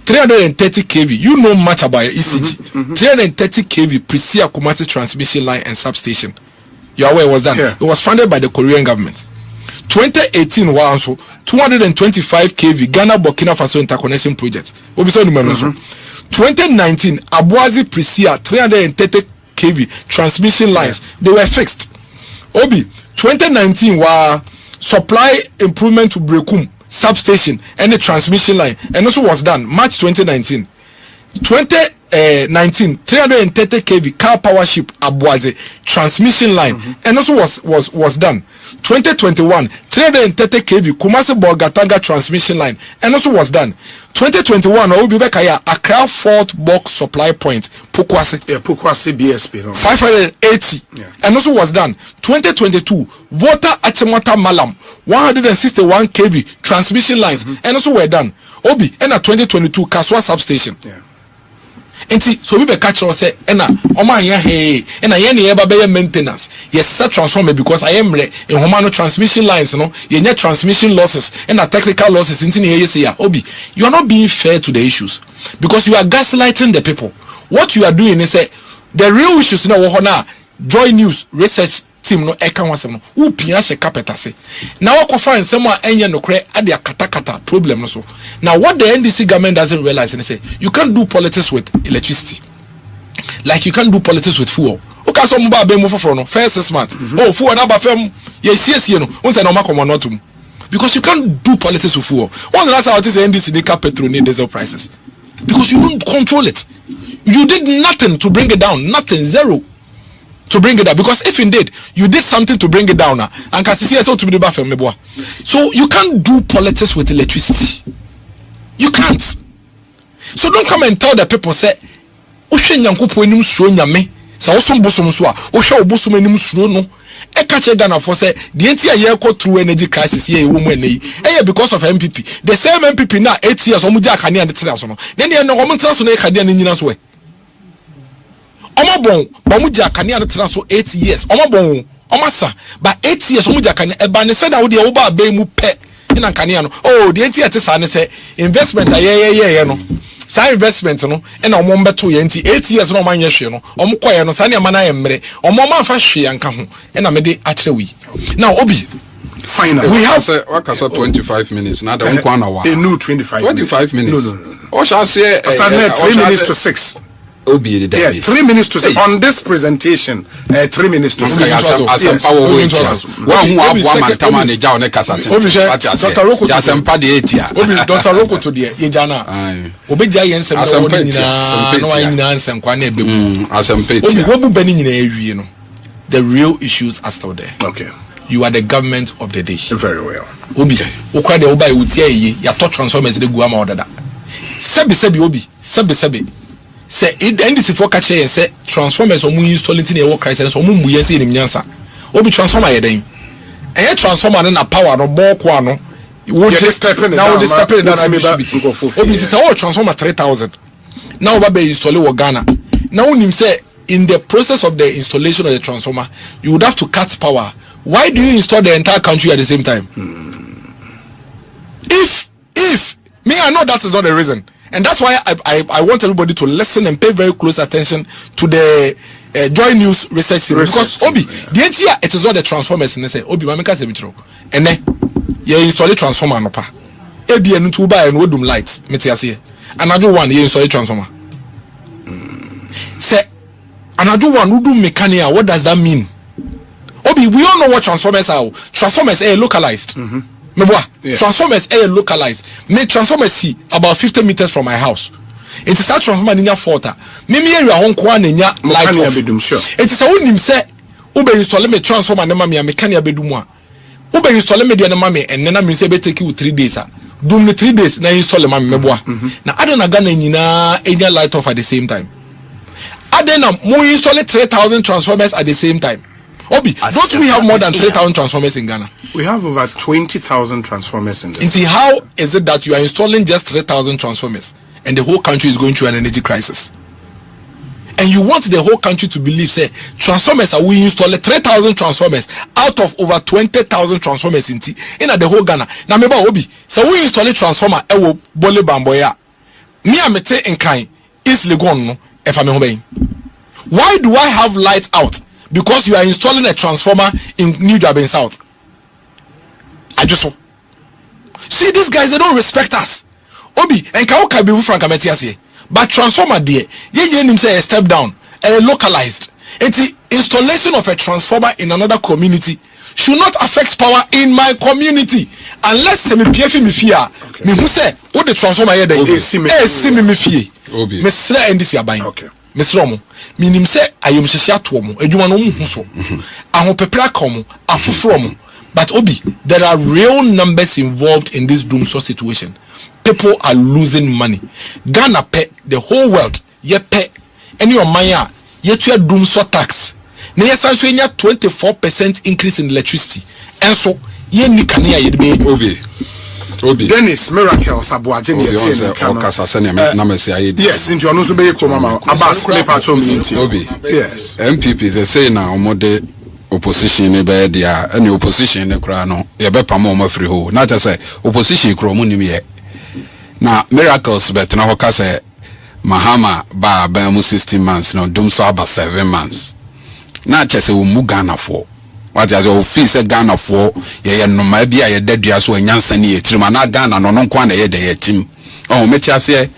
330 kV. You know much about ECG. 330 kV Prisia Kumasi transmission line and substation. You are aware it was done. Yeah. It was funded by the Korean government. 2018 was also 225 kV Ghana Burkina Faso interconnection project. 2019 Aboagye Prisia 330 kV transmission lines. They were fixed. Obi 2019 was supply improvement to Brekum substation and the transmission line, and also was done March 2019. 2019 330 kV car power ship Aboagye transmission line, and also was done. 2021 330 kV Kumasi Bolgatanga transmission line, and also was done. 2021 Obibekaya Accra Fort Box supply point Pokwase BSP 580 and also was done. 2022 Volta Achimota Malam 161 kV transmission lines and also were done. Obi and a 2022 Kaswa substation. Enti so we be catch us say na oma ya hey na ye ne eba be maintenance yes set transformer because I am in human transmission lines no ye nye transmission losses and technical losses enti ne ye say ya Obi, you are not being fair to the issues because you are gaslighting the people. What you are doing is say the real issues na wo na Joy News research team no eka wasem no wo pia she carpet ase na wo kofa nsem a enye no kre ade akatakata problem no so. Now what the NDC government doesn't realize is say you can't do politics with electricity like you can't do politics with fuel. Okay, so mba be mo foforo no first 6 months oh fuel na ba fam ye siesie no won say na makomo no tum because you can't do politics with fuel. What's the last how it is NDC they cap petrol need diesel prices because you don't control it. You did nothing to bring it down, nothing, zero to bring it down, because if indeed you did something to bring it down and so you can't do politics with electricity. You can't. So don't come and tell the people say e ka che Ghana for say the entire year go through energy crisis here e wo mu ene yi because of MPP the same MPP na 8 years omu ja kane and tira so no then e no omu tira so na e kade an nyina so e omo bon ba mu ja kane and tira so 8 years omo bon omo sa ba 8 years omu ja kane e ba ne say na wo de wo ba ba mu pe ina kane no oh the entire te sa ne say investment ye no sa investment no e na omo mbeto ye nti 8 years no man ye hwe no omo koye no sa ne ma na ye mmere omo ma fa hwe anka ho e na me de akere wi now obi final we have wakasa 25 minutes na da nkwa na wa a new 25 minutes no o sha say after 3 minutes to 6 obi the 3 minutes to 6 on this presentation 3 minutes to 6 asempa wo we wa hu abua mantama ne ja one kasa tete Dr. Roko ja asempa de etia obi Dr. Roko to de ye jana obeja ye nsem no nyina no wa nyina nsem kwa na ebebu asempa etia obi wo bu bani nyina ewie no the real issues are still there. Okay. You are the government of the day. Very well. Obi, okwa de oba utia yi ya to transformers de gu ama odada. Sebi obi, sebi. Say NDC for catch yen say transformers omu install into the work crisis omu muye say nim nyansa. Obi transformer ye den. E transformer na power no ball kwa no. Wo just stepping now down. They stepping down Obi say oh transformer 3000. Now oba be install wo Ghana. Now nim say in the process of the installation of the transformer, you would have to cut power. Why do you install the entire country at the same time? If me, I know that is not the reason, and that's why I want everybody to listen and pay very close attention to the Joy News research team, because Obi, the entire it is not the transformers, and they say Obi, mameka se bitro, and then you install the transformer no pa. Ebi enu tu ba enu odum lights, metiase. Another one you install the transformer. Say another one who do mechanical. What does that mean? Obi, we all know what transformers are. Transformers are localized. Transformers are localized. Me transformers see about 50 meters from my house. It is a transformer in your water. Mimi area hon kwa nenya light off. It is a unim say ube install me transformer na mami mechanical bedumwa. Ube install me dia na mami and nena mi say be take you 3 days. Do me 3 days na install mami meboa. Na adena Ghana nyina enya light off at the same time. Adena mo install 3,000 transformers at the same time. Obi, don't we have more than 3,000 transformers in Ghana? We have over 20,000 transformers in this. You see, how is it that you are installing just 3,000 transformers and the whole country is going through an energy crisis? And you want the whole country to believe, say, transformers are we install 3,000 transformers out of over 20,000 transformers in the whole Ghana. Now, maybe Obi, so we install a transformer, ewo bole bamboya. Me amete in kind is legon no if I'm obeying. Why do I have lights out? Because you are installing a transformer in New Durban South. I just saw. See, these guys, they don't respect us. Obi, and Kauka be frank, but transformer there, you say a step down, localized. It's the installation of a transformer in another community should not affect power in my community unless me PF me fear. Me who say what the transformer here they see me fear. Obi, me say NDC abayin. Okay. Mesromo minim se ayem hyehyia to mo adwuma no hu so ahopepra kom afoforo mo, but Obi, there are real numbers involved in this Dumsor situation. People are losing money. Ghana pay the whole world ye pay any of maya ye to Dumsor tax na yesan so enya 24% increase in electricity and so ye ni kanea ye be Obi Dennis Miracles Aboagye ne yes into onu so be mama Abass Obi yes MPP they say na omode opposition ne be dia any opposition ne kra no ye be pam omo free ho na just say opposition kra omo nim ye na Miracles bet na hoka say Mahama ba mu 16 months no Dumsor ba 7 months na just say o mu Ghana for what as office Ghana for ye no ma bia ye dadua so anyansa ne yetrim na Ghana no nko na ye de yetim oh meti ase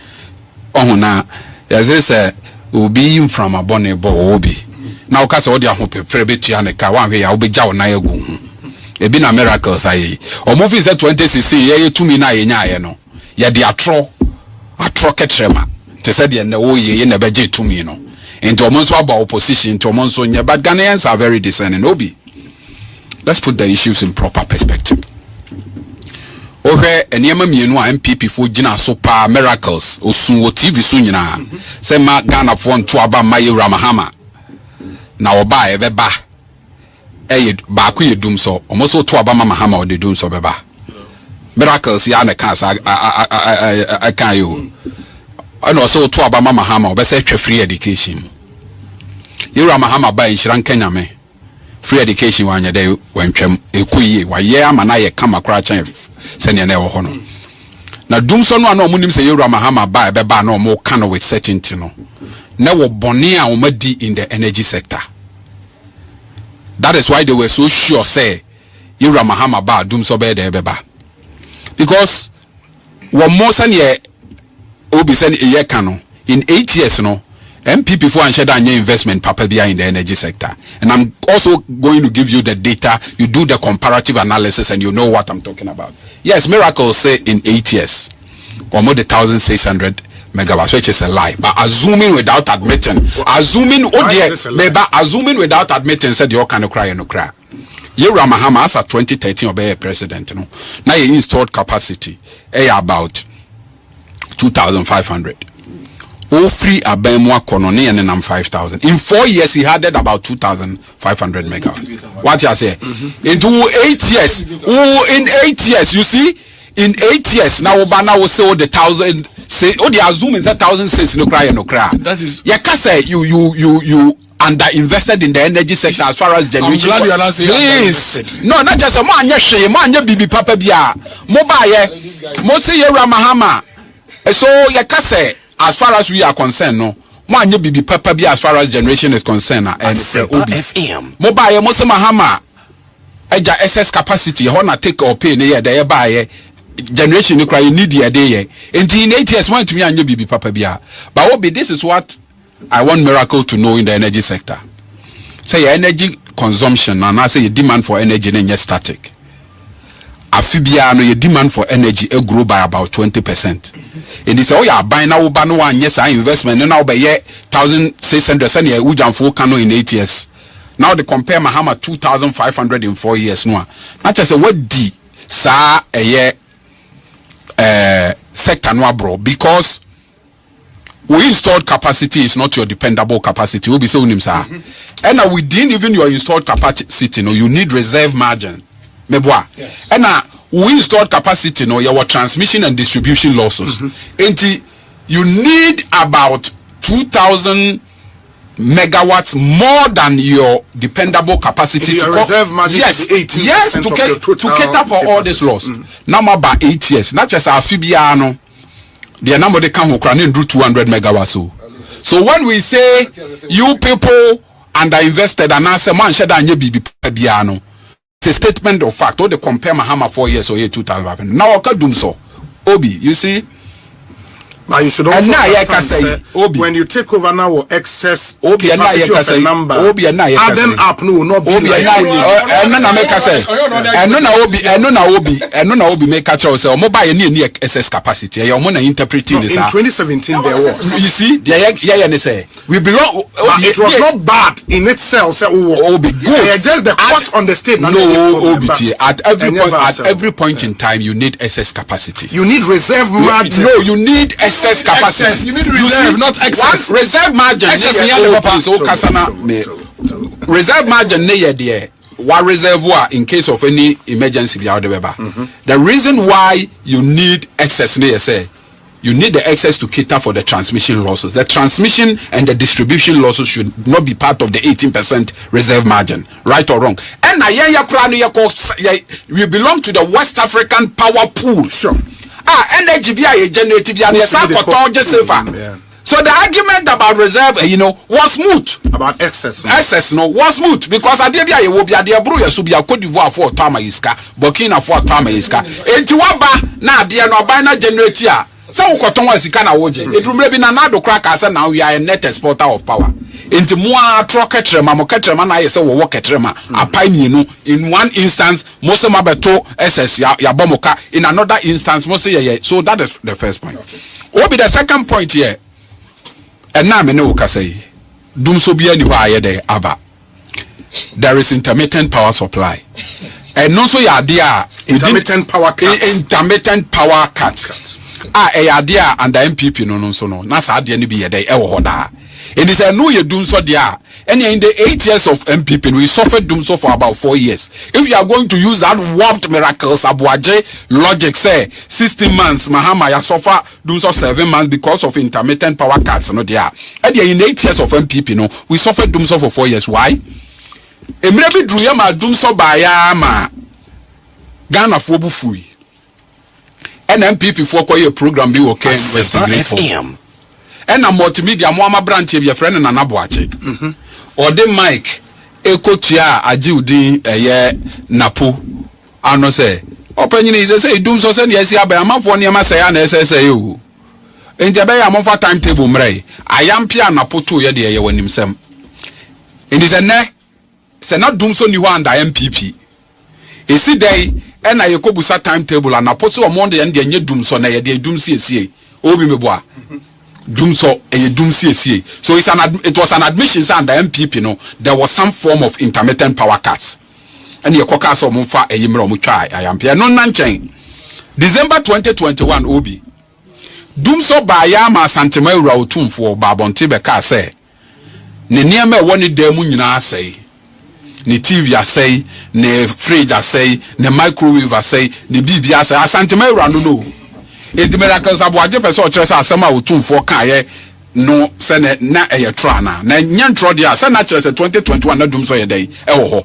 oh na ye say obi from abone bo obi na o ka se o de ahopepre betua ne ka wan hwe ya obegya wo na ye gu hu ebi na Miracles ayi o mo fi say 2016 ye tumi na ye nya ye no ye de atro ketrema te said ye na wo ye na beje tumi no into o mo so about opposition to o mo so nya, but Ghanaians are very discerning. Obi, let's put the issues in proper perspective. Over enema mienu a MPP fo gina so pa Miracles osun wo TV so nyina say ma Ghana fo nto aba maye Ramahama na oba e beba baako ye Dumsor almost to Abama Mahama or the Dumsor beba miracles ya na cancer I can you and also to Abama Mahama be say free education Yura Mahama ba Inshran Kenya me free education wan ye dey wantwam ekuyi wa ye ama na ye kama kra chan sene na e wo ho no na Dumsor no ana omunim say Yura Mahama ba be ba na o mo kan with certainty no na wo bone a o madi in the energy sector. That is why they were so sure say Yura Mahama ba Dumsor be there beba because one more than ye obi sen ye kano in 8 years no MPP for and share investment papa bia in the energy sector. And I'm also going to give you the data. You do the comparative analysis and you know what I'm talking about. Yes, Miracle say in 8 years almost 1,600 megawatts, which is a lie. But assuming without admitting, assuming without admitting, said you can cry and cry. Yura Mahama as a 2013 obey president. No, now he installed capacity about 2,500. All free abemwa kononi and 5,000. In 4 years he added about 2,500 megawatts. What you say? Into 8 years. In 8 years, you see. In 8 years, now Obana will say all the 1,000 say oh the assuming 1,000 says no cry. That is say you under invested in the energy sector as far as generation. I'm glad you are not saying please. No, not just a man bibi papa bia. Mobile mo say Yura Mahama. So say as far as we are concerned, no. Man bibi papa bia as far as generation is concerned and FM. Mobile mo say Mahama eja excess capacity ho na take or pay ne there buy generation you need the day in 8 years want to me and you be papa bia but what be this is what I want Miracle to know in the energy sector. Say your energy consumption and I say your demand for energy and static afibia no your demand for energy grow by about 20%. And it's oh yeah buying now no one yes investment now by 1,600 send your ujamfo cano in 8 years. Now they compare Mahama 2,500 in 4 years. No, not just a what D sa a year sector no bro because we installed capacity is not your dependable capacity. We'll be so him sir. And now within even your installed capacity, no, you need reserve margin. Meboa. Yes. And now we installed capacity, no, your transmission and distribution losses. And you need about 2,000 megawatts more than your dependable capacity your to reserve margin yes, to 18% yes, to cater for all this loss. Now about 8 years, not just our Fibiano, the number they come Ukraine do 200 megawatts. So when we say you people underinvested and answer man shed and you be Piano, it's a statement of fact. Or they compare Mahama 4 years or year 2005. Now I can Dumsor. Obi, you see. But you should also understand when you take over now or excess capacity of a number, add them up no not be like Obi make catch us or mobile any excess capacity. Your money interpreting this. In 2017 there was. You see, say we belong. It was not bad in itself. Obi good. Just the cost on the state. No, Obi at every point in time you need excess capacity. You need reserve margin. No, you need excess capacity. Excess. You need reserve, not excess. Reserve margin. Reserve margin. One reservoir in case of any emergency. The reason why you need excess, you need the excess to cater for the transmission losses. The transmission and the distribution losses should not be part of the 18% reserve margin, right or wrong. And we belong to the West African power pool. Sure. Energy generative so the argument about reserve was moot about excess was moot because adebia ye will be ade bro so be Cote d'Ivoire for tama iska Burkina for tama iska enti waba na ade no buy na generate a so ukoton wasika na woje edumre bi na do crack as now we are a net exporter of power enti mo atro ketrema mo ketrema na ye se wo ketrema apai mienu in one instance mo se mabeto ss ya bomoka in another instance mo se ye so that is the first point. What be the second point here? And now me no say Dumsor bia ni wa ye there aba there is intermittent power supply and no so ya there intermittent power cuts e ya there under MPP no so no na sa de ni bi ye there e wo hoda It is a new year Dumsor there. And in the 8 years of MPP, we suffered Dumsor for about 4 years. If you are going to use that warped miracles, Aboagye logic, say 16 months, Mahama, you suffer Dumsor 7 months because of intermittent power cuts. No, there. And in 8 years of MPP, no, we suffered Dumsor for 4 years. Why? Maybe Druyama Dumsor Bayama Ghana Fobu Fui. And MPP for a program be okay in Western FM. And a multimedia Mwama branch of your friend and an Aboagye. Or the mic Eko Tia Ajiudi Napo. I no say. Opinion is say Dumsor send yes ya by a month for near Masaya and SSAU. In Jabay a month timetable mray. I am Pia Napo 2 year dear when himself. It is a ne. Say not Dumsor ni wanda MPP. Is it day and I Kobusa timetable and Apostle on Monday and the new Dumsor na ye Dumsi Obi Meboa. Dumsor Dumsi. So it was an admission under MPP, no. There was some form of intermittent power cuts. And your caucus of Mufa a Yimro Muchai, I am Pia non Nanchain. December 2021 Obi. Dumsor Bayama Santimera Utum for Babontibe say. Ne niame woni demu nyina say. Ne TV say, ne fridge say, ne microwave say, ne BB say. Santimera no. It miracles Aboagye person or chese asema Utum for kan no se na tra na nyantro dia se na chese 2021 na Dumsor ye dey ho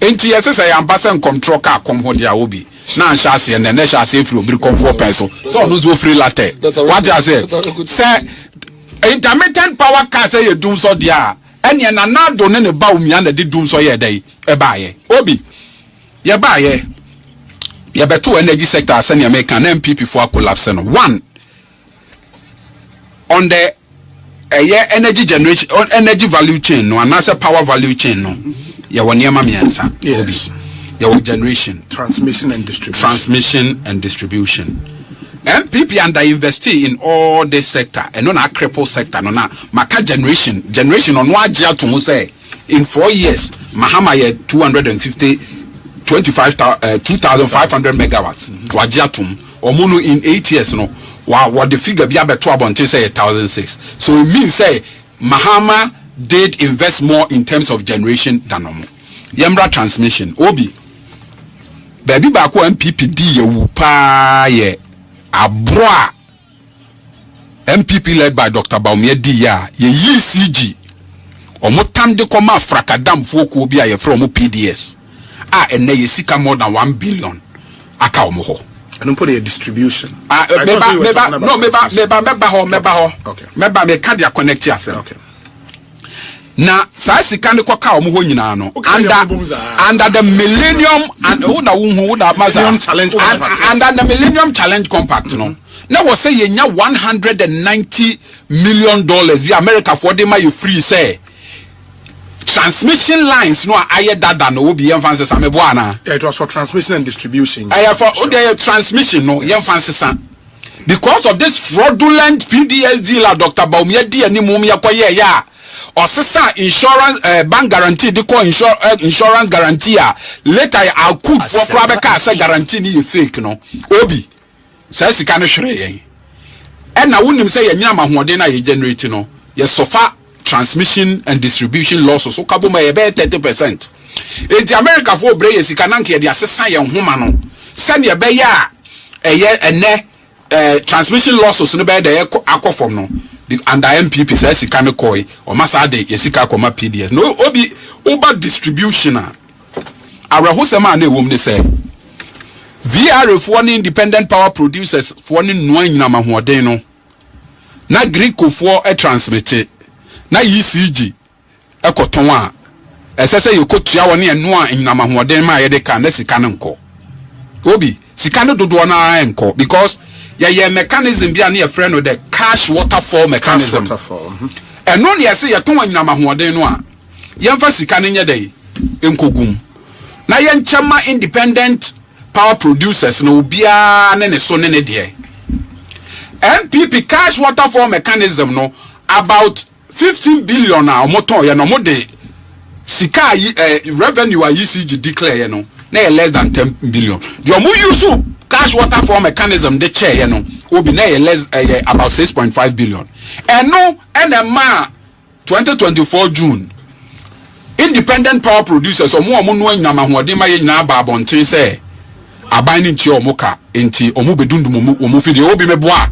enti yese se ya ambassador control ka kom ho dia obi na ansha ase na na sha ase free obi kom for peso so no zo free latte what I say intermittent power cut say ye Dumsor dia ene na na do ne ba umia na di Dumsor ye dey e ba ye obi ye ba ye ye beto energy sector as any American MPP for collapse no one on the energy generation on energy value chain no another power value chain no ye woniema miensa yes your generation transmission and distribution MPP under investing in all this sector and on a cripple sector no na maka generation on wajia to say in 4 years Mahama ye 2,500 megawatts wajiatum omuno in 8 years no what the figure be about 12 say 1,006 so it means say Mahama did invest more in terms of generation than omo yemra transmission obi baby ba ko MPP di ye pa ye abroa MPP led by Dr. Baumia di ya ye ECG omo tam de koma frakadam fuoku obi aye from PDS and they sika more than 1 billion aka omo ho and put a distribution meba me can dia connect yourself okay na sa sika ne koka omo ho nyina no under the millennium and under the millennium challenge compact no na was say ye nya $190 million bi America for dem you free say transmission lines no aye dada no obi yemfanse sa mebo ana it was for transmission and distribution for the transmission no yemfanse sa because of this fraudulent PDS dealer Dr. Baumia di animum yakoye ya osisa insurance bank guarantee the call insurance guarantee later I could for Krabeka say guarantee ni fake no obi say sika no hwere yen and na wonim say yanyina mahoden na ye generate no ye sofa transmission and distribution losses so kaboma ye be 30%. In the America for brey sika nanke de asesa ye homa no send ye be ya ene transmission losses no be de akofom no under MPP say sika no koi o masa de ye sika koma PDS no obi over distribution awrehosema na ewom ne say VR for one independent power producers for one no nyina mahoden no na Greco for a transmitted na ECG ekoton a esese yekotua woni eno a nyama hoden ma ye de ka na sika ne nko obi sika ne dodo na enko because ye mechanism bia na ye friend no the cash waterfall mechanism eno ne yese ye ton nyama hoden no a ye mfa sika ne nye dey enkogum na ye nchama independent power producers no bia ne so ne de MPP cash waterfall mechanism no about 15 billion na omoton ye no mo de sika revenue a ECG declare ye no na less than 10 billion the mo use cash waterfall mechanism de chair ye no obi na less about 6.5 billion and no and a ma 2024 June independent power producers omo no anyama hoɔden ma yɛ nyina aba abɔnten sɛ aban ne ntie omo ka enti omo bedundum omo fidi obi meboa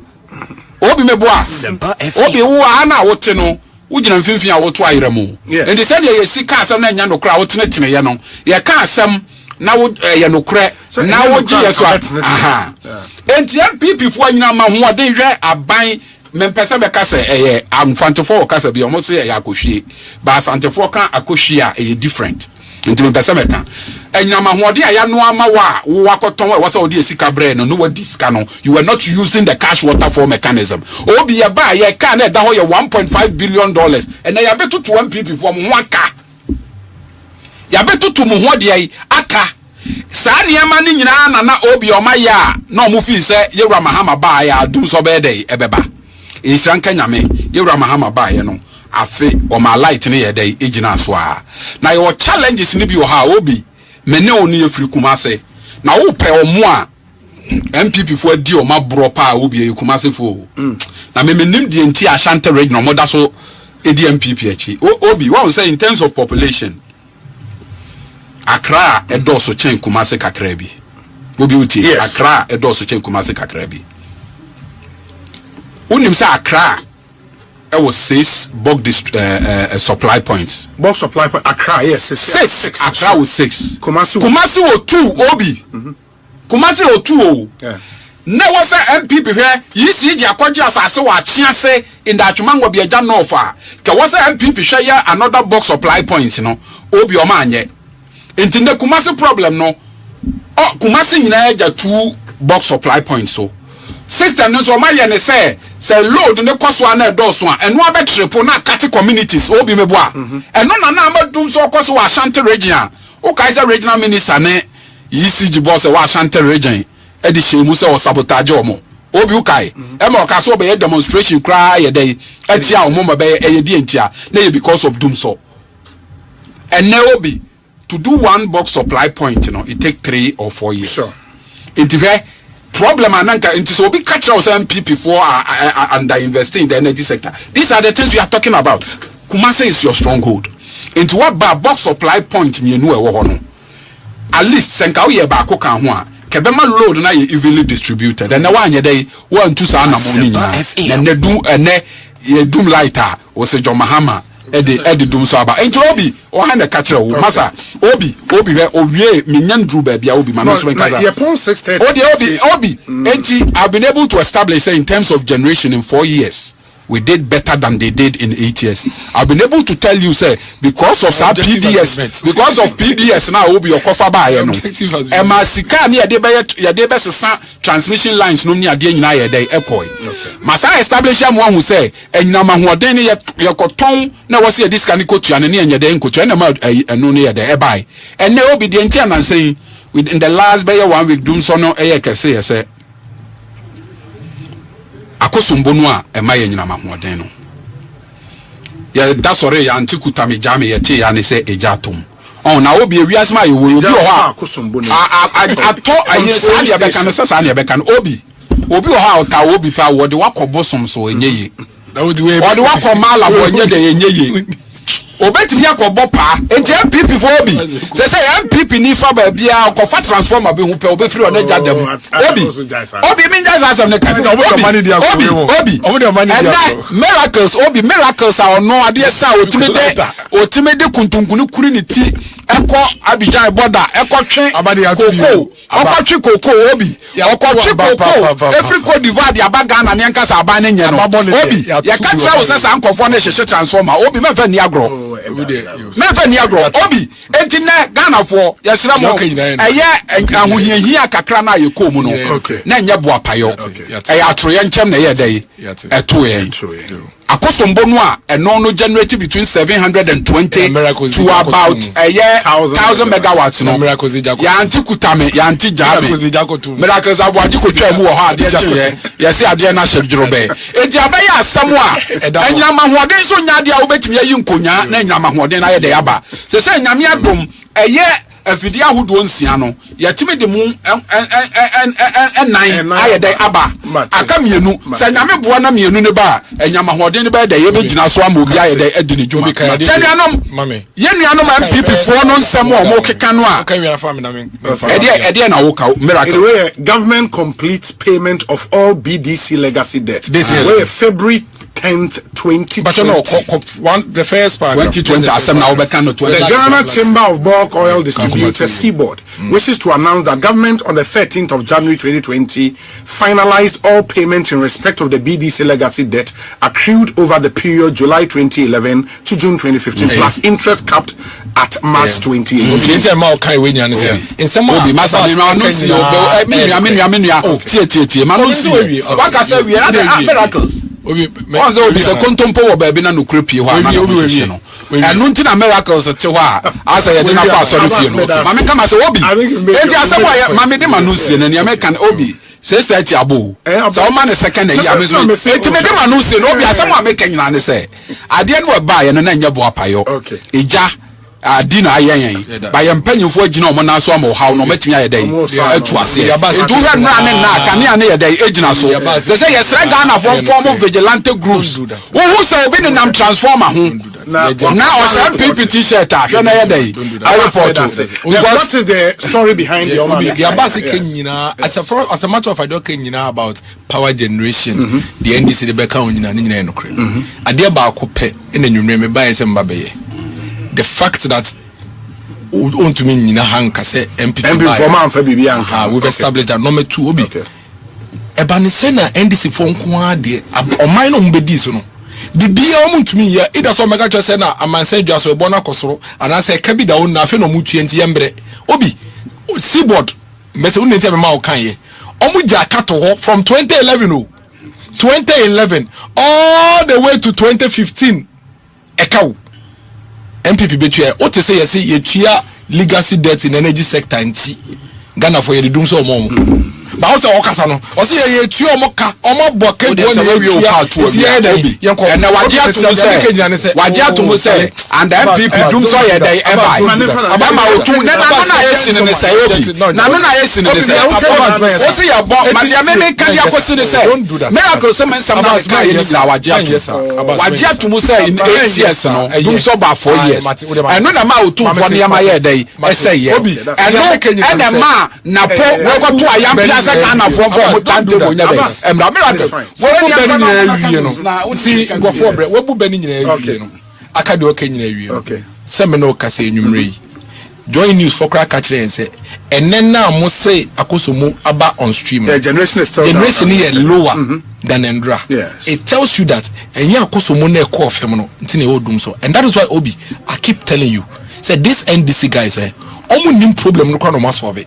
obi wo ana wote no wogina mfimfin a woto ayeramo enti sɛ ye sika asɛm na nya no kra wotenetene ye no ye ka asɛm na wo ye no kra na wo gye ye so aha enti MPP fo anyina ma hoɔden hwɛ aban mempesa be kasa amfantefo kasa bi omo se akɔhwie ba asantefo ka akɔhwie a different nti mempesa meka enyama hoɔden a ya no ama wo akoton wo se odi esika bre no wadi sika no you were not using the cash waterfall mechanism obi ya ba ye ka na da ho ye 1.5 billion dollars and ya betutu MPP fo mo aka ya betutu mo ho de aka saa niama ni nyina na obi oma ya na omo fi se yewura mahama ba ya Dumsor be dey ebeba Ishanka nyame yewura mahama ba ye no afe o ma light ne ye dey ejina so a na your challenges ni bi o ha obi mene oni efiri Kumase na wo pe omo a MPP fo adi o ma bro pa obi e Kumase fo na me menim die nti Ashanti region mo da so edi MPP achi obi what we say in terms of population Accra edoso chen Kumase kakra bi obi uti Accra edoso chen Kumase kakra bi unim say Accra was 6 bulk supply points. Bulk supply point Accra, yes, 6. Accra was 6. Kumasi was 2. Obi. Kumasi was 2. Yeah. Now was MPP here. You see, Jacoji as wa chance in that man will be a jam no far. There was MPP share another bulk supply points, you know. Obi omanye. Into the Kumasi problem no. Oh, Kumasi in 2 bulk supply points so. System no so my yene say load ne koso na edoso a eno abetripo na kati communities obi meboa eno na amadum so koso wa Ashanti region o kai say regional minister ne ECG boss wa Ashanti region e di shemu say o sabotage omo obi ukai e ma ka so be demonstration cry ye dey etia omo ma be e di entia na ye because of Dumsor and na obi to do one box supply point, you know, it take 3 or 4 years. Sure. Into where problem ananka into so big catch us MPP for under investing in the energy sector. These are the things we are talking about. Kumase is your stronghold. Into what box supply point me no e wo no. At least senka we ba ko kan ho a kebema load na ye evenly distributed. And na wa anye dey 1 2 sa na mo ni nyina. Na du ene ye dum lighter o se Jo Mahama Eddie Dumsor aba enti obi o ha na ka kire wo masa obi we owie menyan dru ba bia obi manos ben kaza ye pon 630 obi enti I've been able to establish in terms of generation in 4 years we did better than they did in 8 years. I've been able to tell you say because of our PDS now obi okofa ba ye no e ma sika na ye de be sesa transmission lines no ni ade nyina ye dey ekoi masa establish am one who say enyina mahoden ne ye koton na wo say this can kotua ne enye dey nkotua na ma eno ne ye dey e bai ene obi de ntia na say within the last by 1 week Dumsor no e ye kese ye say akosumbonu a emaye nyina mahoden no ya da sore ya antikuta me jame ye te ya ne se ejatom on na obi ewiasma ye wo obi o ha akosumbonu ato aye sa ne beka no sa ne beka no obi o ha ota obi pa wo de wakobosom so enye na wo di we o de wakomala bo enye de enye obetimi akobo pa enti MPP for obi say MPP ni fa ba bia akofa transformer be hu pe obefiri ona jadam obi min just asem ne kasi obi miracles are no ade sa otime de kuntunkunu kuri ni ti eko Abidjan border eko twe koko obi okotwe koko every Cote d'Ivoire dia baga na ne nkasa aban ne nye no obi ya ka tra wo sesa ankofo na hyehe transformer obi mefa ni agro obi enti na Ghana for yesra mo eye ahohiahia kakra na ye komu no na nya boapayo eye atroye nchem na ye dey etoye akosombonu a eno no generate between 720 to about 1000 megawatts no ya anti kutame ya anti jame miracles Aboagye kotwa mu wo ha ade che yesi ade na hyedworobe enti abaye asam a anyina mahoden so nya ade a wobetimi yi nkonya na anyina mahoden na ye de aba se nyame adom eye afidi ahodo nsia no yatimi de mu nine ayede aba aka mienu se nyame boa na mienu ne ba enyama hoden ne ba da ye begina so ama obi ayede edi ne dwuma tenianom yenuanom MPP fo no nsem o mo keka no a ede na wo ka miracle. Anyway, government completes payment of all BDC legacy debt. Where February 10th, 2020. But the first part 2020 the Ghana Chamber of Bulk Oil Distributors Seaboard wishes to announce that government on the 13th of January 2020 finalized all payments in respect of the BDC legacy debt accrued over the period July 2011 to June 2015 plus interest capped at March 2018. Obi se kontompo wo ba bi na no krepie ho ama no enu nti na miracles te ho a asa ye de na kwa so fie no mame kama se obi enti asem wa mame de manusie na ne kan obi se start abo so o ma ne second na ya me so enti me de manusie no obi asem wa me kanyina ne se ade no ba ye no na nya bo apayo eja adina ayen ba ye mpanyimfo agina o mo na so ama haw no matimi aye dai atu ase edu hwe na ne na kane ne ye dai agina so se yesre Ghana form vigilante groups who say obi ne nam transformer ho na o say MPP t-shirt a hwe na ye dai I report what is the story behind the Abass kenyina as a matter of fact kenyina about power generation the NDC de beka onyina ne nyina enokre ade ba akopɛ na nwumre me ba yese mba beye the fact that on to mean na hanka say MPP we've established that number 2 obi ebani say na NDC fo nko ade oman no mbedi so no bibia o muntumi ya ida so mega say na amansa dwa so ebo na kosoro ana say ka bi da won na afi no mutu enti yembre obi seaboard mese won enti ma o kan ye omuja kato ho from 2011 all the way to 2015 ekaw MPP betua o te say yes yetua legacy debt in energy sector nti Ghana for ye dum so mo ba o say o kasa no o say ye yetua o mo ka o mo boke bo na we o ka to obi na waje atumu say and MPP dum so ye dey e bai abama o tun na na ye sin ne say obi na na ye sin ne say o say ya bo ma ya me ka dia ko sin ne say miracle so man sam na ka ye ni waje atumu say in 8 years no dum so ba 4 years and na ma o tun fo ne ma ye dey e say ye and ma na po we go to ayam plaza Ghana from tante mo nya be emra miracle wo bu bani nyina wie no si ngofo bre wo bu bani nyina wie no aka de o ka nyina wie se me no ka se enwumre yi join news for crack catch and say enen na mo say akosomo aba on stream the generation is still is lower than Endra. It tells you that enya akosomo na e call fem no nti na e odum so and that is why obi I keep telling you say this NDC guys nim problem no kwa no masolve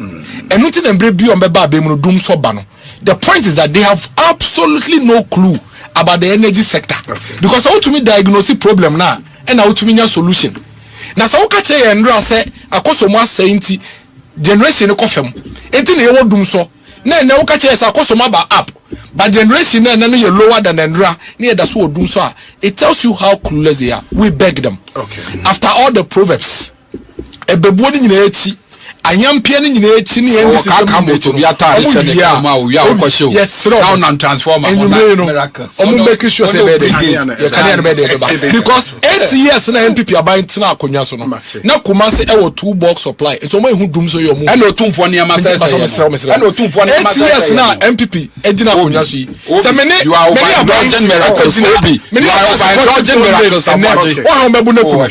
enu ti na mbre bi on be ba be mu no dum so ba no. The point is that they have absolutely no clue about the energy sector because how to me diagnose problem na and how to me nya solution na sa uka che Endra say akosomo asenti generation ko fem enti na e wodum so na uka che say akosomo ba up but generation na no ye lower than Endra na e da so wodum so it tells you how clueless they are. We beg them after all the proverbs ebebuo ni nyina echi anyampia ni nyina echi ni NDC ka moto bi atare chene kama o ya ko show now na transformer omo make sure say be you can be there because 8 years na MPP aban tina akonwa so no na Kumasi e wo 2 box supply so mo ehu dum so yo mo e na otumfo ne ma say e na otumfo ne ma say 8 years na MPP ejina akonwa so yi se me ne you are over miracles obi you are over miracles Aboagye o ha mebu na Kuma